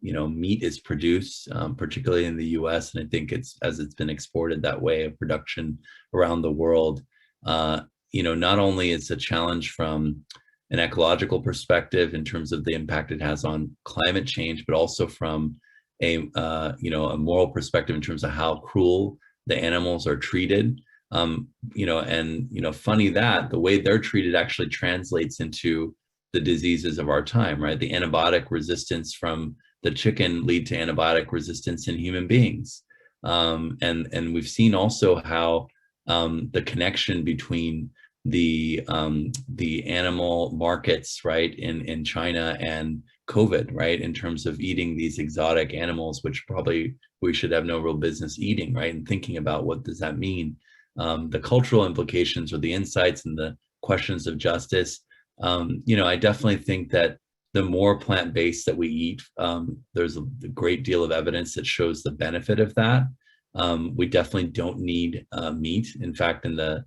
meat is produced, particularly in the U.S., and I think as it's been exported that way of production around the world, not only is a challenge from an ecological perspective in terms of the impact it has on climate change, but also from a moral perspective in terms of how cruel the animals are treated. Funny that the way they're treated actually translates into the diseases of our time, right? The antibiotic resistance from the chicken lead to antibiotic resistance in human beings. And we've seen also how the connection between the animal markets, right, in China and COVID, right, in terms of eating these exotic animals, which probably we should have no real business eating, right, and thinking about what does that mean. The cultural implications or the insights and the questions of justice. I definitely think that the more plant-based that we eat, there's a great deal of evidence that shows the benefit of that. We definitely don't need meat. In fact, in the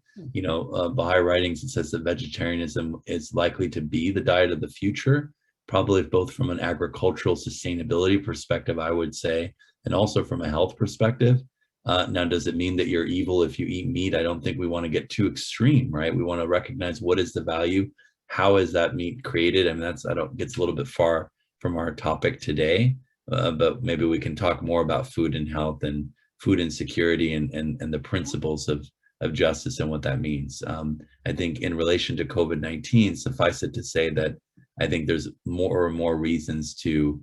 Baha'i writings, it says that vegetarianism is likely to be the diet of the future, probably both from an agricultural sustainability perspective, I would say, and also from a health perspective. Now, does it mean that you're evil if you eat meat? I don't think we want to get too extreme, right? We want to recognize what is the value, how is that meat created? I mean, gets a little bit far from our topic today, but maybe we can talk more about food and health and food insecurity and the principles of justice and what that means. I think in relation to COVID-19, suffice it to say that I think there's more and more reasons to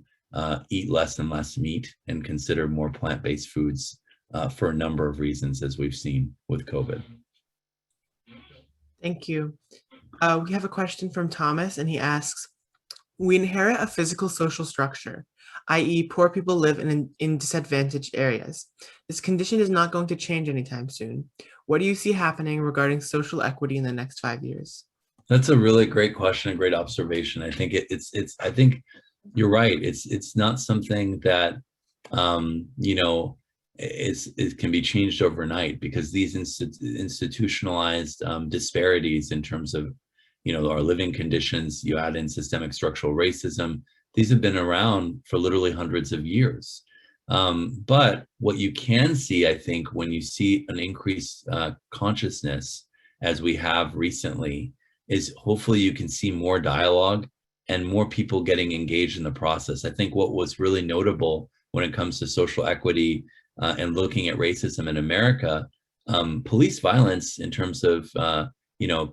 eat less and less meat and consider more plant-based foods for a number of reasons, as we've seen with COVID. Thank you. We have a question from Thomas, and he asks, we inherit a physical social structure, i.e. poor people live in disadvantaged areas. This condition is not going to change anytime soon. What do you see happening regarding social equity in the next 5 years? That's a really great question, a great observation. I think I think you're right. It's not something that, it can be changed overnight, because these institutionalized disparities in terms of, our living conditions, you add in systemic structural racism, these have been around for literally hundreds of years. But what you can see, I think, when you see an increased consciousness, as we have recently, is hopefully you can see more dialogue and more people getting engaged in the process. I think what was really notable when it comes to social equity and looking at racism in America, police violence in terms of,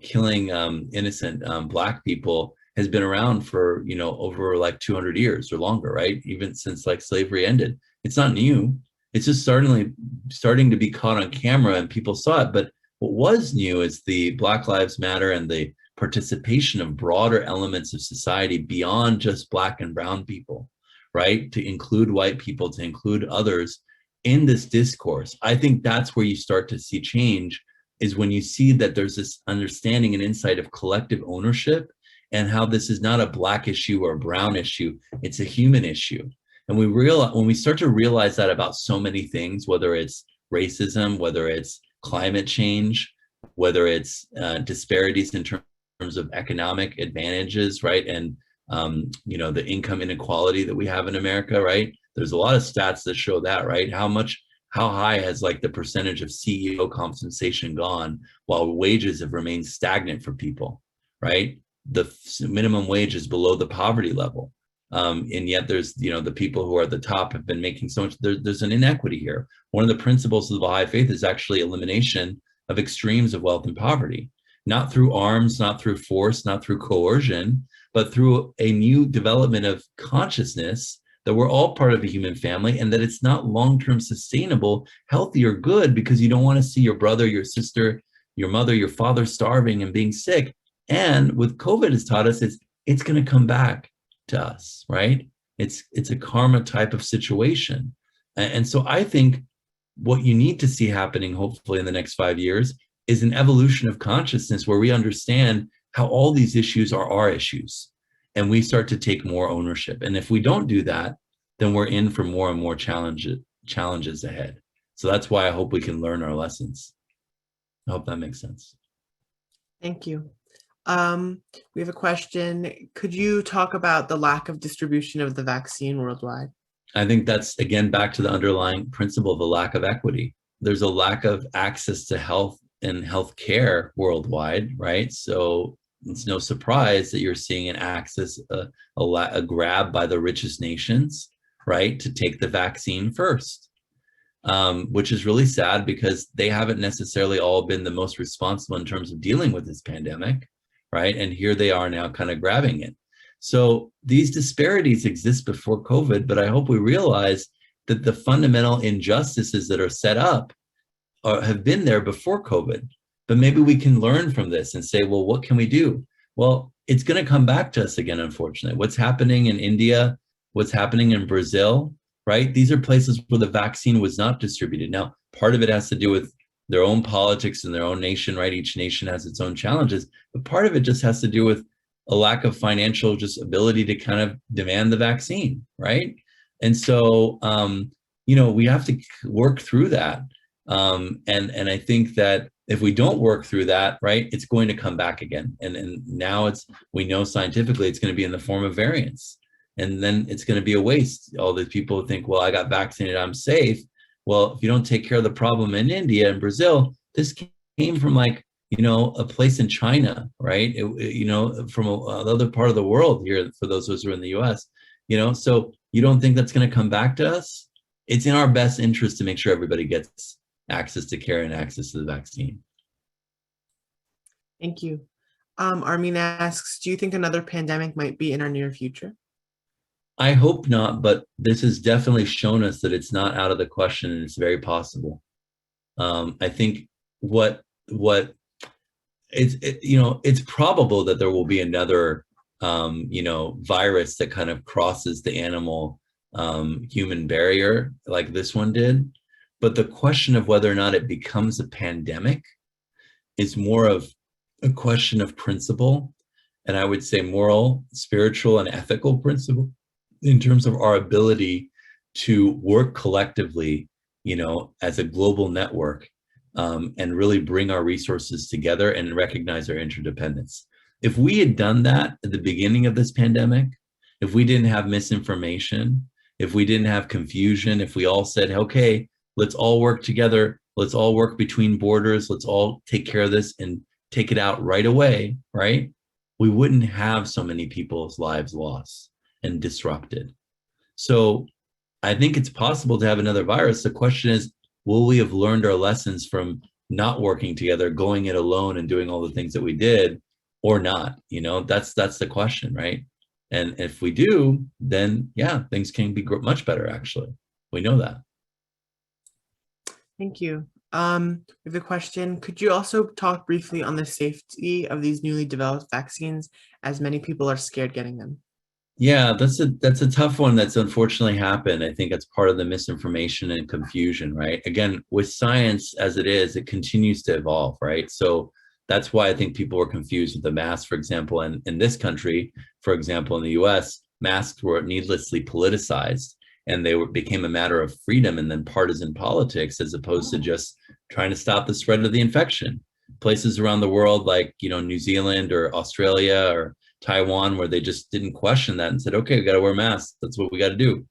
killing innocent Black people has been around for, over like 200 years or longer, right? Even since like slavery ended. It's not new. It's just starting to be caught on camera and people saw it. But what was new is the Black Lives Matter and the participation of broader elements of society beyond just Black and brown people, right? To include white people, to include others in this discourse. I think that's where you start to see change is when you see that there's this understanding and insight of collective ownership, and how this is not a Black issue or a brown issue, it's a human issue. And when we start to realize that about so many things, whether it's racism, whether it's climate change, whether it's disparities in terms of economic advantages, right? And the income inequality that we have in America, right? There's a lot of stats that show that, right? How high has like the percentage of CEO compensation gone while wages have remained stagnant for people, right? The minimum wage is below the poverty level. And yet there's, the people who are at the top have been making so much, there's an inequity here. One of the principles of the Baha'i Faith is actually elimination of extremes of wealth and poverty, not through arms, not through force, not through coercion, but through a new development of consciousness that we're all part of a human family, and that it's not long-term sustainable, healthy, or good because you don't want to see your brother, your sister, your mother, your father starving and being sick. And with COVID has taught us it's going to come back to us, right? It's a karma type of situation. And so I think what you need to see happening, hopefully in the next 5 years, is an evolution of consciousness where we understand how all these issues are our issues, and we start to take more ownership. And if we don't do that, then we're in for more and more challenges ahead. So that's why I hope we can learn our lessons. I hope that makes sense. Thank you. We have a question. Could you talk about the lack of distribution of the vaccine worldwide? I think that's, again, back to the underlying principle of a lack of equity. There's a lack of access to health and health care worldwide, right? So it's no surprise that you're seeing an access, a grab by the richest nations, right, to take the vaccine first, which is really sad because they haven't necessarily all been the most responsible in terms of dealing with this pandemic, right? And here they are now kind of grabbing it. So these disparities exist before COVID, but I hope we realize that the fundamental injustices that are set up have been there before COVID. But maybe we can learn from this and say, well, what can we do? Well, it's going to come back to us again, unfortunately. What's happening in India, what's happening in Brazil, right? These are places where the vaccine was not distributed. Now, part of it has to do with their own politics in their own nation, right? Each nation has its own challenges, but part of it just has to do with a lack of financial just ability to kind of demand the vaccine, right? And so, we have to work through that. And I think that if we don't work through that, right, it's going to come back again. And now we know scientifically it's going to be in the form of variants. And then it's going to be a waste. All these people think, well, I got vaccinated, I'm safe. Well, if you don't take care of the problem in India and Brazil, this came from a place in China, right? From another part of the world here, for those of us who are in the US, so you don't think that's going to come back to us? It's in our best interest to make sure everybody gets access to care and access to the vaccine. Thank you. Armin asks, do you think another pandemic might be in our near future? I hope not, but this has definitely shown us that it's not out of the question, and it's very possible. I think it's probable that there will be another, virus that kind of crosses the animal human barrier like this one did. But the question of whether or not it becomes a pandemic is more of a question of principle, and I would say moral, spiritual, and ethical principle in terms of our ability to work collectively, as a global network, and really bring our resources together and recognize our interdependence. If we had done that at the beginning of this pandemic, if we didn't have misinformation, if we didn't have confusion, if we all said, okay, let's all work together, let's all work between borders, let's all take care of this and take it out right away, right? We wouldn't have so many people's lives lost and disrupted. So I think it's possible to have another virus. The question is, will we have learned our lessons from not working together, going it alone and doing all the things that we did, or not? That's the question, right? And if we do, then yeah, things can be much better, actually. We know that. Thank you. We have a question. Could you also talk briefly on the safety of these newly developed vaccines, as many people are scared getting them? Yeah, that's a tough one that's unfortunately happened. I think it's part of the misinformation and confusion, right? Again, with science as it is, it continues to evolve, right? So that's why I think people were confused with the masks, for example. And in this country, for example, in the US, masks were needlessly politicized and became a matter of freedom and then partisan politics as opposed to just trying to stop the spread of the infection. Places around the world like, New Zealand or Australia or Taiwan, where they just didn't question that and said, okay, we got to wear masks. That's what we got to do.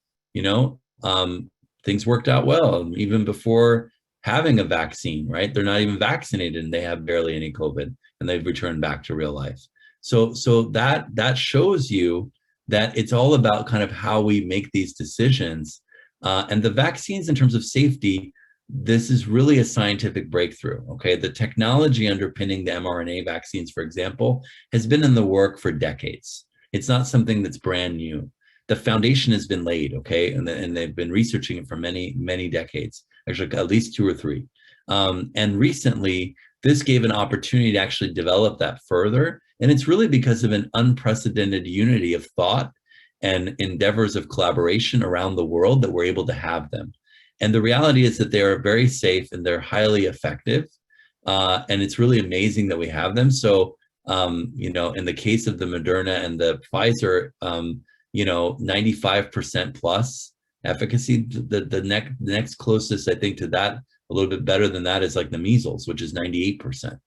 Things worked out well, even before having a vaccine, right? They're not even vaccinated and they have barely any COVID and they've returned back to real life. So that shows you that it's all about kind of how we make these decisions. And the vaccines in terms of safety, this is really a scientific breakthrough, okay? The technology underpinning the mRNA vaccines, for example, has been in the work for decades. It's not something that's brand new. The foundation has been laid, okay? And they've been researching it for many, many decades, actually at least 2 or 3. And recently, this gave an opportunity to actually develop that further. And it's really because of an unprecedented unity of thought and endeavors of collaboration around the world that we're able to have them. And the reality is that they are very safe and they're highly effective. And it's really amazing that we have them. So, in the case of the Moderna and the Pfizer, 95% plus efficacy. The next closest, I think, to that, a little bit better than that, is like the measles, which is 98%. So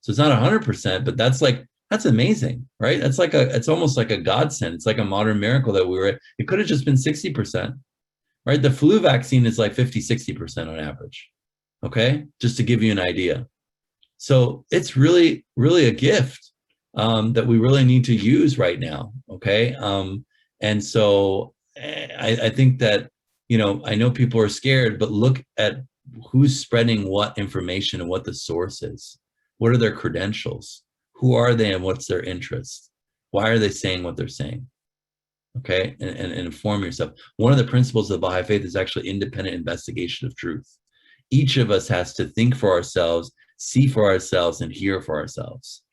it's not 100%, but that's amazing, right? It's almost like a godsend. It's like a modern miracle that it could have just been 60%. Right? The flu vaccine is like 50, 60% on average. Okay. Just to give you an idea. So it's really, really a gift that we really need to use right now. Okay. And so I think that, I know people are scared, but look at who's spreading what information and what the source is. What are their credentials? Who are they and what's their interest? Why are they saying what they're saying? Okay, and inform yourself. One of the principles of Bahá'í Faith is actually independent investigation of truth. Each of us has to think for ourselves, see for ourselves, and hear for ourselves,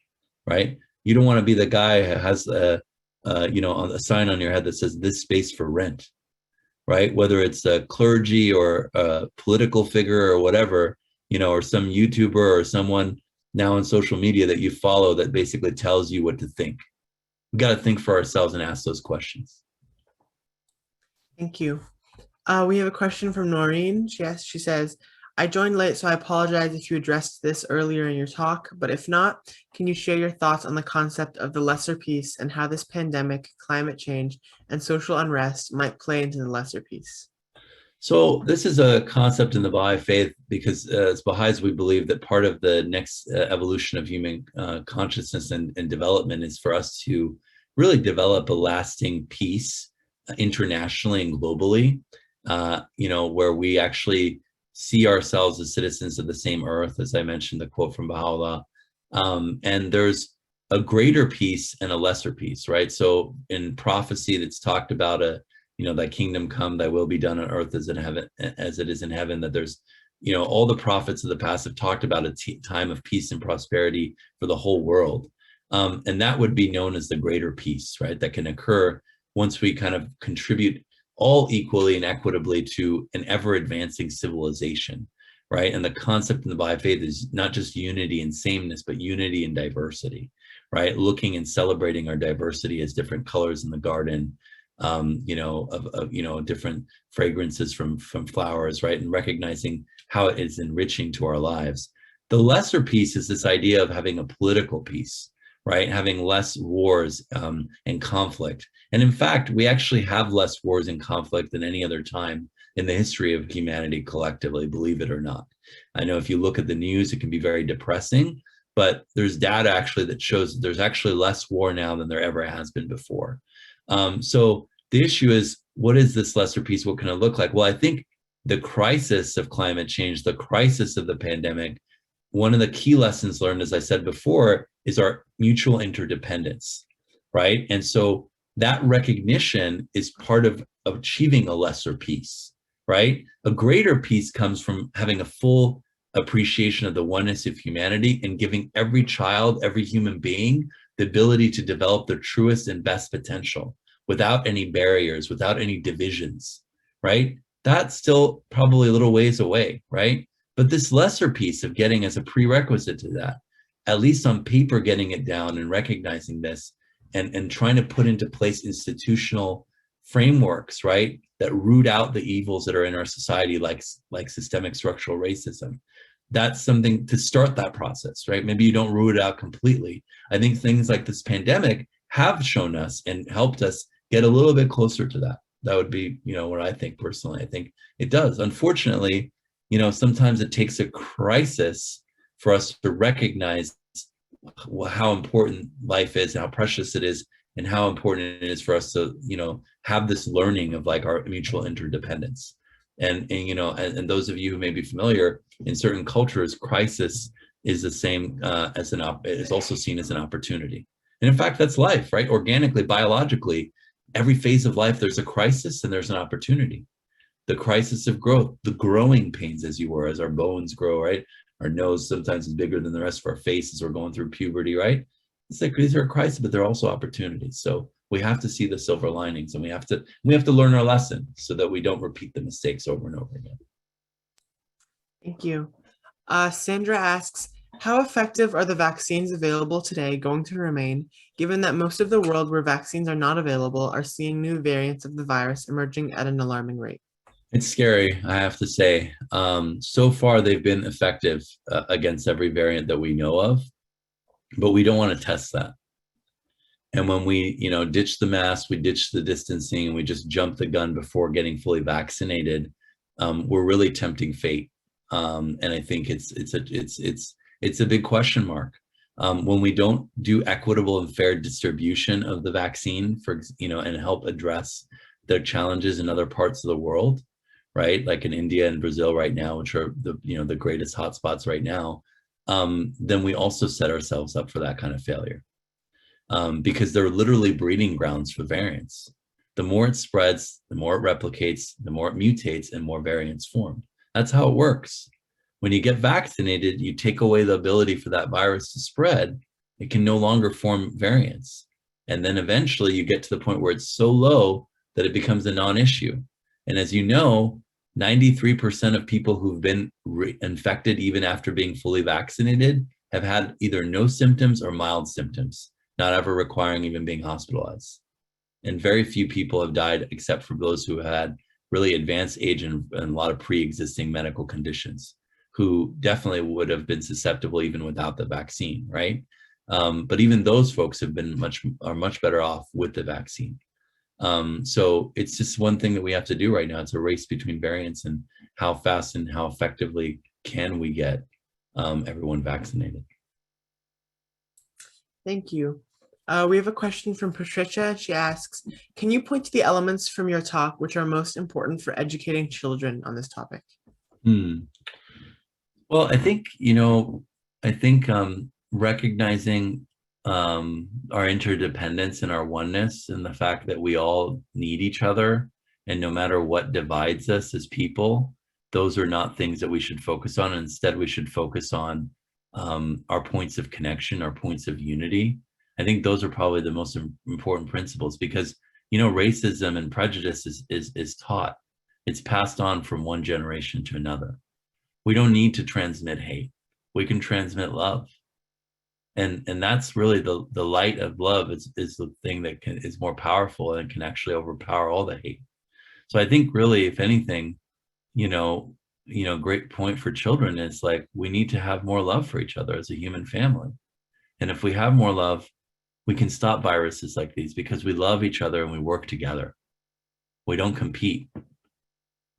right? You don't want to be the guy who has a sign on your head that says "this space for rent," right? Whether it's a clergy or a political figure or whatever, or some YouTuber or someone now on social media that you follow that basically tells you what to think. We got to think for ourselves and ask those questions. Thank you. We have a question from Noreen. She says, I joined late, so I apologize if you addressed this earlier in your talk, but if not, can you share your thoughts on the concept of the lesser peace and how this pandemic, climate change, and social unrest might play into the lesser peace? So this is a concept in the Baha'i faith because as Baha'is, we believe that part of the next evolution of human consciousness and development is for us to really develop a lasting peace internationally and globally, where we actually see ourselves as citizens of the same earth, as I mentioned, the quote from Baha'u'llah. And there's a greater peace and a lesser peace, right? So in prophecy that's talked about thy kingdom come, thy will be done on earth as it is in heaven, that there's, all the prophets of the past have talked about a time of peace and prosperity for the whole world. And that would be known as the greater peace, right? That can occur once we kind of contribute all equally and equitably to an ever advancing civilization, right? And the concept in the Baha'i faith is not just unity and sameness, but unity and diversity, right? Looking and celebrating our diversity as different colors in the garden, different fragrances from flowers, right? And recognizing how it is enriching to our lives. The lesser peace is this idea of having a political peace, right? Having less wars and conflict. And in fact, we actually have less wars and conflict than any other time in the history of humanity collectively, believe it or not. I know if you look at the news, it can be very depressing, but there's data actually that shows there's actually less war now than there ever has been before. So the issue is, what is this lesser peace? What can it look like? Well, I think the crisis of climate change, the crisis of the pandemic, one of the key lessons learned, as I said before, is our mutual interdependence, right? And so that recognition is part of achieving a lesser peace, right? A greater peace comes from having a full appreciation of the oneness of humanity and giving every child, every human being, the ability to develop their truest and best potential, without any barriers, without any divisions, right? That's still probably a little ways away, right? But this lesser piece of getting as a prerequisite to that, at least on paper, getting it down and recognizing this and trying to put into place institutional frameworks, right, that root out the evils that are in our society, like systemic structural racism. That's something to start that process, right? Maybe you don't root it out completely. I think things like this pandemic have shown us and helped us get a little bit closer to that. That would be, what I think personally. I think it does. Unfortunately, sometimes it takes a crisis for us to recognize how important life is, how precious it is, and how important it is for us to, have this learning of like our mutual interdependence. And those of you who may be familiar, in certain cultures, crisis is the same is also seen as an opportunity. And in fact, that's life, right? Organically, biologically, every phase of life, there's a crisis and there's an opportunity. The crisis of growth, the growing pains, as our bones grow, right? Our nose sometimes is bigger than the rest of our face as we're going through puberty, right? It's like these are a crisis, but they're also opportunities. So we have to see the silver linings, and we have to learn our lesson so that we don't repeat the mistakes over and over again. Thank you. Sandra asks, how effective are the vaccines available today going to remain, given that most of the world where vaccines are not available are seeing new variants of the virus emerging at an alarming rate? It's scary, I have to say. So far, they've been effective against every variant that we know of, but we don't want to test that. And when we, ditch the mask, we ditch the distancing, and we just jump the gun before getting fully vaccinated, we're really tempting fate. And I think it's a big question mark. When we don't do equitable and fair distribution of the vaccine, and help address the challenges in other parts of the world, right? Like in India and Brazil right now, which are the greatest hotspots right now, then we also set ourselves up for that kind of failure. Because they're literally breeding grounds for variants. The more it spreads, the more it replicates, the more it mutates, and more variants form. That's how it works. When you get vaccinated, you take away the ability for that virus to spread. It can no longer form variants. And then eventually you get to the point where it's so low that it becomes a non-issue. And as you know, 93% of people who've been infected even after being fully vaccinated have had either no symptoms or mild symptoms, not ever requiring even being hospitalized. And very few people have died except for those who had really advanced age and a lot of pre-existing medical conditions, who definitely would have been susceptible even without the vaccine, right? But even those folks are much better off with the vaccine. So it's just one thing that we have to do right now. It's a race between variants and how fast and how effectively can we get everyone vaccinated. Thank you. We have a question from Patricia. She asks, can you point to the elements from your talk which are most important for educating children on this topic? Well, I think, recognizing our interdependence and our oneness, and the fact that we all need each other, and no matter what divides us as people, those are not things that we should focus on. Instead, we should focus on our points of connection, our points of unity. I think those are probably the most important principles, because racism and prejudice is taught. It's passed on from one generation to another. We don't need to transmit hate. We can transmit love. And that's really the light of love is the thing that is more powerful and can actually overpower all the hate. So I think really, if anything, great point for children is like, we need to have more love for each other as a human family. And if we have more love, we can stop viruses like these, because we love each other and we work together. We don't compete.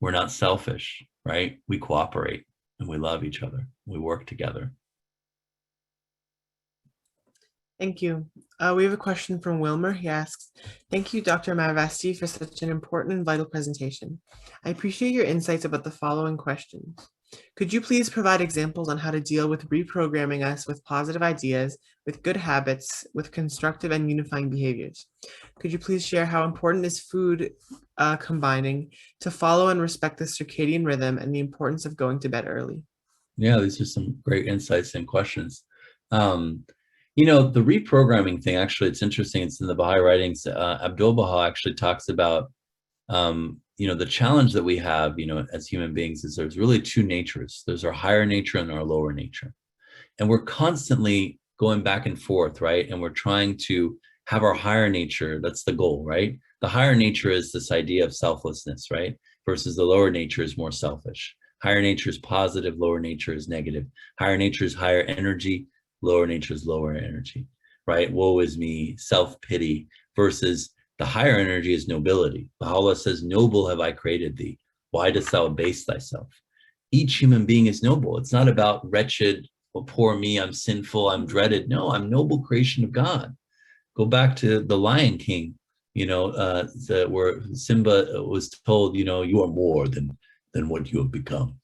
We're not selfish, right? We cooperate and we love each other. We work together. Thank you. We have a question from Wilmer. He asks, thank you, Dr. Marvasti, for such an important and vital presentation. I appreciate your insights about the following questions. Could you please provide examples on how to deal with reprogramming us with positive ideas, with good habits, with constructive and unifying behaviors? Could you please share how important is food combining to follow and respect the circadian rhythm, and the importance of going to bed early? Yeah, these are some great insights and questions. The reprogramming thing, actually, it's interesting. It's in the Baha'i writings. Abdul-Baha actually talks about, the challenge that we have, as human beings is there's really two natures. There's our higher nature and our lower nature. And we're constantly going back and forth, right? And we're trying to have our higher nature. That's the goal, right? The higher nature is this idea of selflessness, right? Versus the lower nature is more selfish. Higher nature is positive, lower nature is negative. Higher nature is higher energy, lower nature is lower energy, right? Woe is me, self-pity, versus the higher energy is nobility. Baha'u'llah says, noble have I created thee. Why dost thou abase thyself? Each human being is noble. It's not about wretched, well, poor me, I'm sinful, I'm dreaded. No, I'm noble creation of God. Go back to the Lion King, where Simba was told, you are more than what you have become.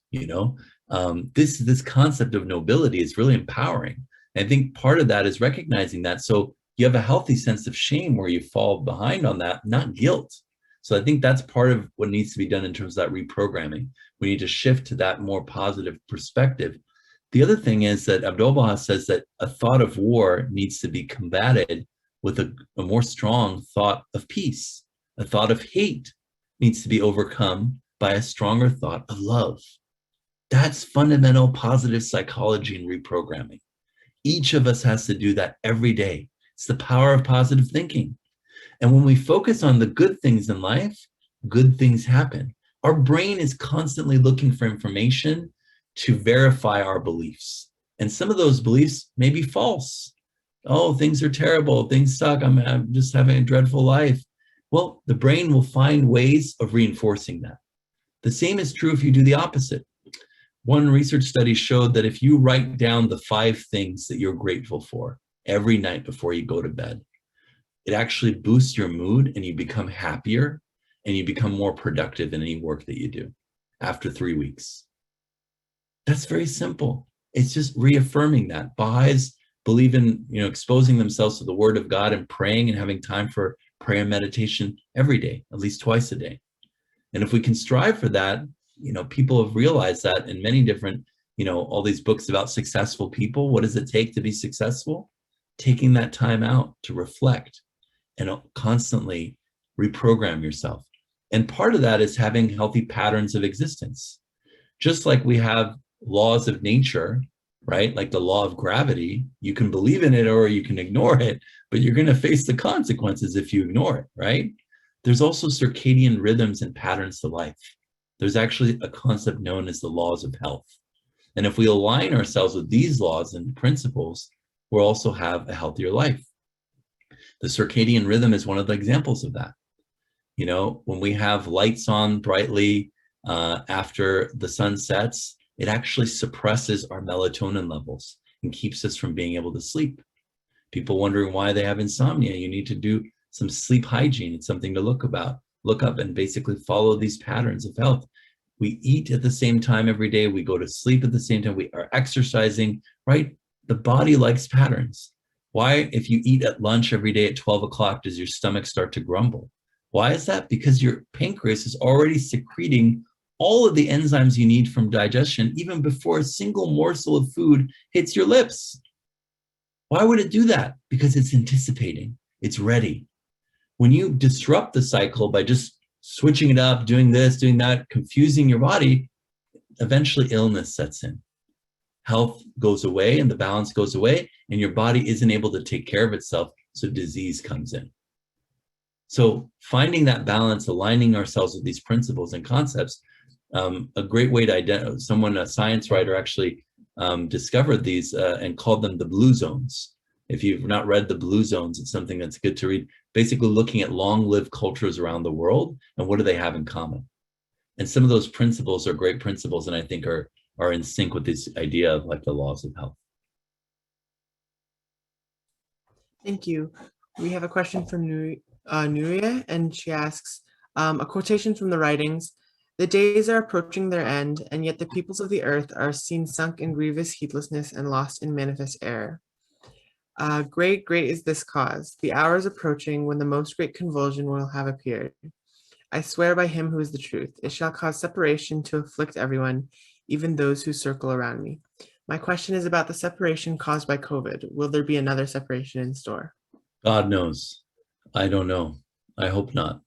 This concept of nobility is really empowering. And I think part of that is recognizing that. So you have a healthy sense of shame where you fall behind on that, not guilt. So I think that's part of what needs to be done in terms of that reprogramming. We need to shift to that more positive perspective. The other thing is that Abdul-Baha says that a thought of war needs to be combated with a more strong thought of peace. A thought of hate needs to be overcome by a stronger thought of love. That's fundamental positive psychology and reprogramming. Each of us has to do that every day. It's the power of positive thinking. And when we focus on the good things in life, good things happen. Our brain is constantly looking for information to verify our beliefs. And some of those beliefs may be false. Oh, things are terrible, things suck, I'm just having a dreadful life. Well, the brain will find ways of reinforcing that. The same is true if you do the opposite. One research study showed that if you write down the 5 things that you're grateful for every night before you go to bed, it actually boosts your mood and you become happier and you become more productive in any work that you do after 3 weeks. That's very simple. It's just reaffirming that. Baha'is believe in, exposing themselves to the word of God and praying and having time for prayer and meditation every day, at least twice a day. And if we can strive for that, people have realized that in many different, all these books about successful people. What does it take to be successful? Taking that time out to reflect and constantly reprogram yourself. And part of that is having healthy patterns of existence. Just like we have laws of nature, right? Like the law of gravity, you can believe in it or you can ignore it, but you're going to face the consequences if you ignore it, right? There's also circadian rhythms and patterns to life. There's actually a concept known as the laws of health. And if we align ourselves with these laws and principles, we'll also have a healthier life. The circadian rhythm is one of the examples of that. When we have lights on brightly after the sun sets, it actually suppresses our melatonin levels and keeps us from being able to sleep. People wondering why they have insomnia, you need to do some sleep hygiene. It's something to look up and basically follow these patterns of health. We eat at the same time every day. We go to sleep at the same time. We are exercising, right? The body likes patterns. Why, if you eat at lunch every day at 12 o'clock, does your stomach start to grumble? Why is that? Because your pancreas is already secreting all of the enzymes you need from digestion, even before a single morsel of food hits your lips. Why would it do that? Because it's anticipating, it's ready. When you disrupt the cycle by just switching it up, doing this, doing that, confusing your body, eventually illness sets in. Health goes away and the balance goes away, and your body isn't able to take care of itself, so disease comes in. So finding that balance, aligning ourselves with these principles and concepts, a great way to identify, a science writer actually discovered these and called them the blue zones. If you've not read the blue zones, it's something that's good to read. Basically looking at long-lived cultures around the world and what do they have in common. And some of those principles are great principles, and I think are in sync with this idea of like the laws of health. Thank you. We have a question from Nuria, and she asks, a quotation from the writings: "The days are approaching their end, and yet the peoples of the earth are seen sunk in grievous heedlessness and lost in manifest error. Great is this cause. The hour is approaching when the most great convulsion will have appeared. I swear by him who is the truth, it shall cause separation to afflict everyone, even those who circle around me. My question is about the separation caused by COVID. Will there be another separation in store? God knows. I don't know. I hope not.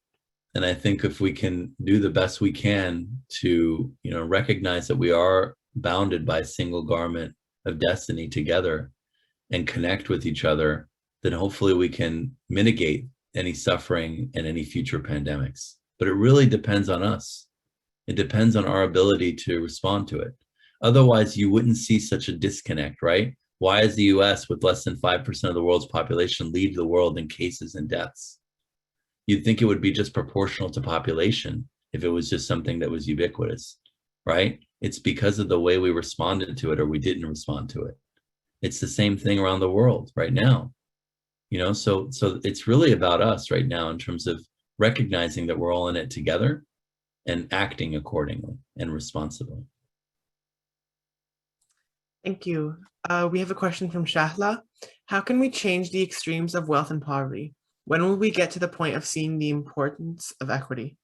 And I think if we can do the best we can to, recognize that we are bounded by a single garment of destiny together and connect with each other, then hopefully we can mitigate any suffering and any future pandemics. But it really depends on us. It depends on our ability to respond to it. Otherwise, you wouldn't see such a disconnect, right? Why is the US, with less than 5% of the world's population, lead the world in cases and deaths? You'd think it would be just proportional to population if it was just something that was ubiquitous, right? It's because of the way we responded to it or we didn't respond to it. It's the same thing around the world right now. So it's really about us right now in terms of recognizing that we're all in it together and acting accordingly and responsibly. Thank you. We have a question from Shahla. How can we change the extremes of wealth and poverty? When will we get to the point of seeing the importance of equity?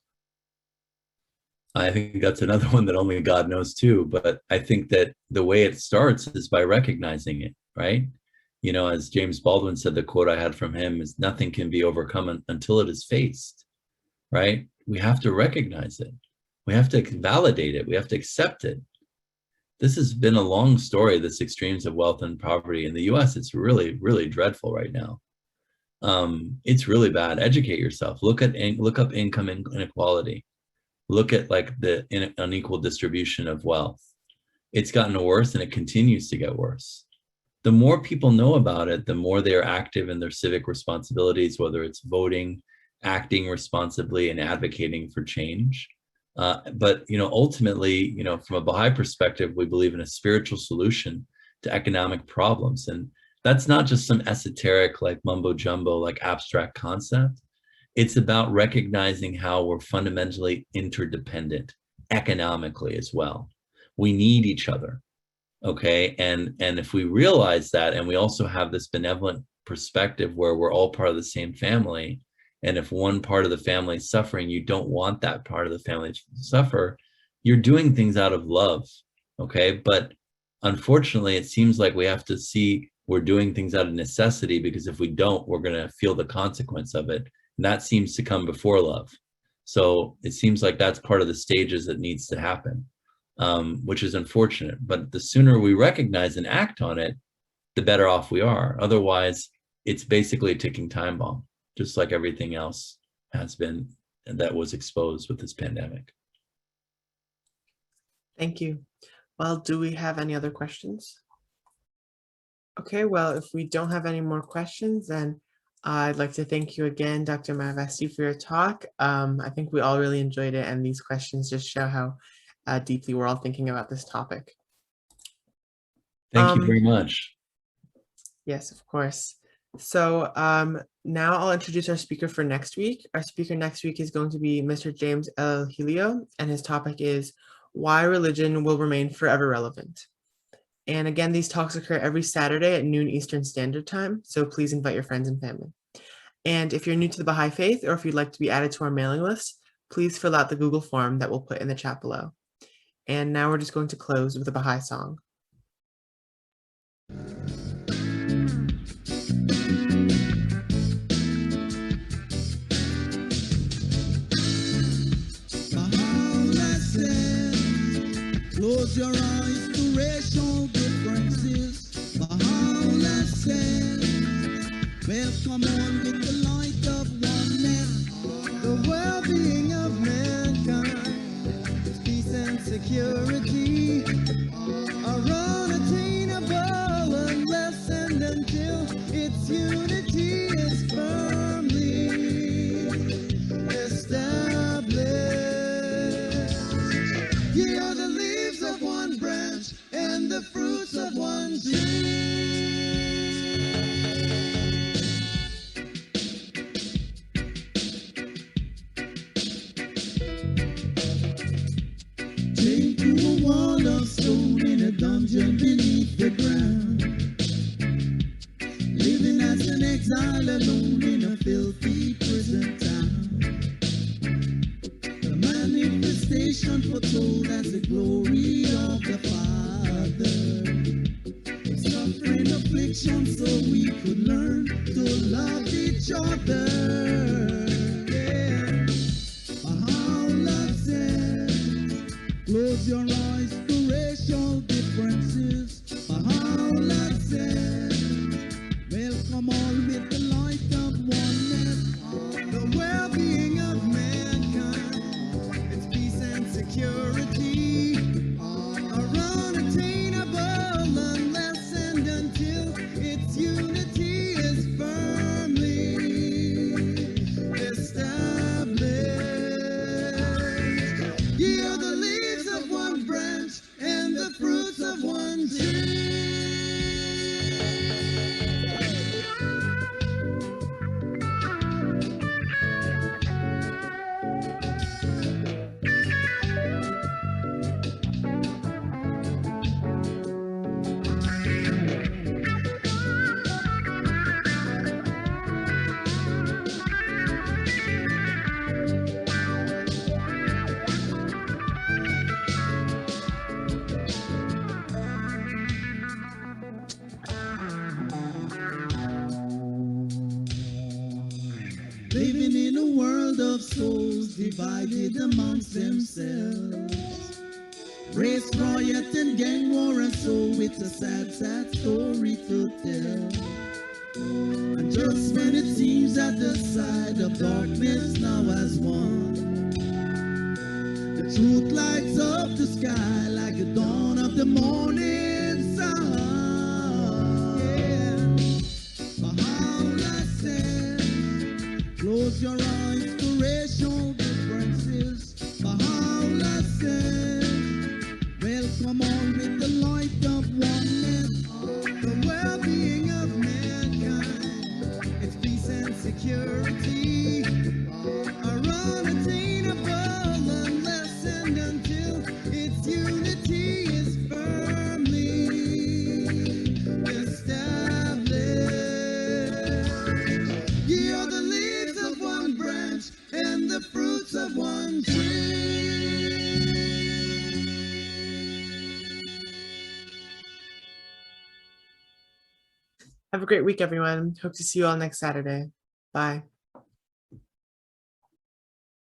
I think that's another one that only God knows too, but I think that the way it starts is by recognizing it, right? As James Baldwin said, the quote I had from him is, nothing can be overcome until it is faced, right? We have to recognize it. We have to validate it. We have to accept it. This has been a long story, this extremes of wealth and poverty. In the US, it's really, really dreadful right now. It's really bad. Educate yourself. Look up income inequality. Look at the unequal distribution of wealth. It's gotten worse and it continues to get worse. The more people know about it, the more they are active in their civic responsibilities, whether it's voting, acting responsibly, and advocating for change. But ultimately, from a Baha'i perspective, we believe in a spiritual solution to economic problems. And that's not just some esoteric, mumbo jumbo, abstract concept. It's about recognizing how we're fundamentally interdependent economically as well. We need each other, okay? And if we realize that, and we also have this benevolent perspective where we're all part of the same family, and if one part of the family is suffering, you don't want that part of the family to suffer, you're doing things out of love, okay? But unfortunately, it seems like we have to see we're doing things out of necessity, because if we don't, we're gonna feel the consequence of it. And that seems to come before love. So it seems like that's part of the stages that needs to happen, which is unfortunate. But the sooner we recognize and act on it, the better off we are. Otherwise, it's basically a ticking time bomb, just like everything else has been that was exposed with this pandemic. Thank you. Well, do we have any other questions? Okay, well, if we don't have any more questions, then I'd like to thank you again, Dr. Marvasti, for your talk. I think we all really enjoyed it, and these questions just show how deeply we're all thinking about this topic. Thank you very much. Yes, of course. So now I'll introduce our speaker for next week. Our speaker next week is going to be Mr. James L. Helio, and his topic is Why Religion Will Remain Forever Relevant. And again, these talks occur every Saturday at noon Eastern Standard Time, so please invite your friends and family. And if you're new to the Baha'i Faith, or if you'd like to be added to our mailing list, please fill out the Google form that we'll put in the chat below. And now we're just going to close with a Baha'i song. Close your eyes to racial differences. Baha'u'llah says, welcome on with the light of oneness. The well-being of mankind, peace and security are unattainable unless and until its unity is firmly established. Ye are the leaves of one branch and the fruits of one tree. Chained to a wall of stone in a dungeon beneath the ground, living as an exile alone in a filthy prison town. The manifestation foretold as the glory of the Father. living in a world of souls divided amongst themselves. Race riot and gang war, and so it's a sad, sad story to tell. And just when it seems that the side of darkness now has won, the truth lights up the sky like the dawn of the morning sun. Yeah. Baha'u'llah said, close your eyes to racial differences. Baha'u'llah said, welcome on with the light of oneness, the well-being of mankind. It's peace and security are unattainable unless and until its unity is firmly established. Ye are the leaves of one branch and the fruits of one tree. Have a great week, everyone. Hope to see you all next Saturday. Bye.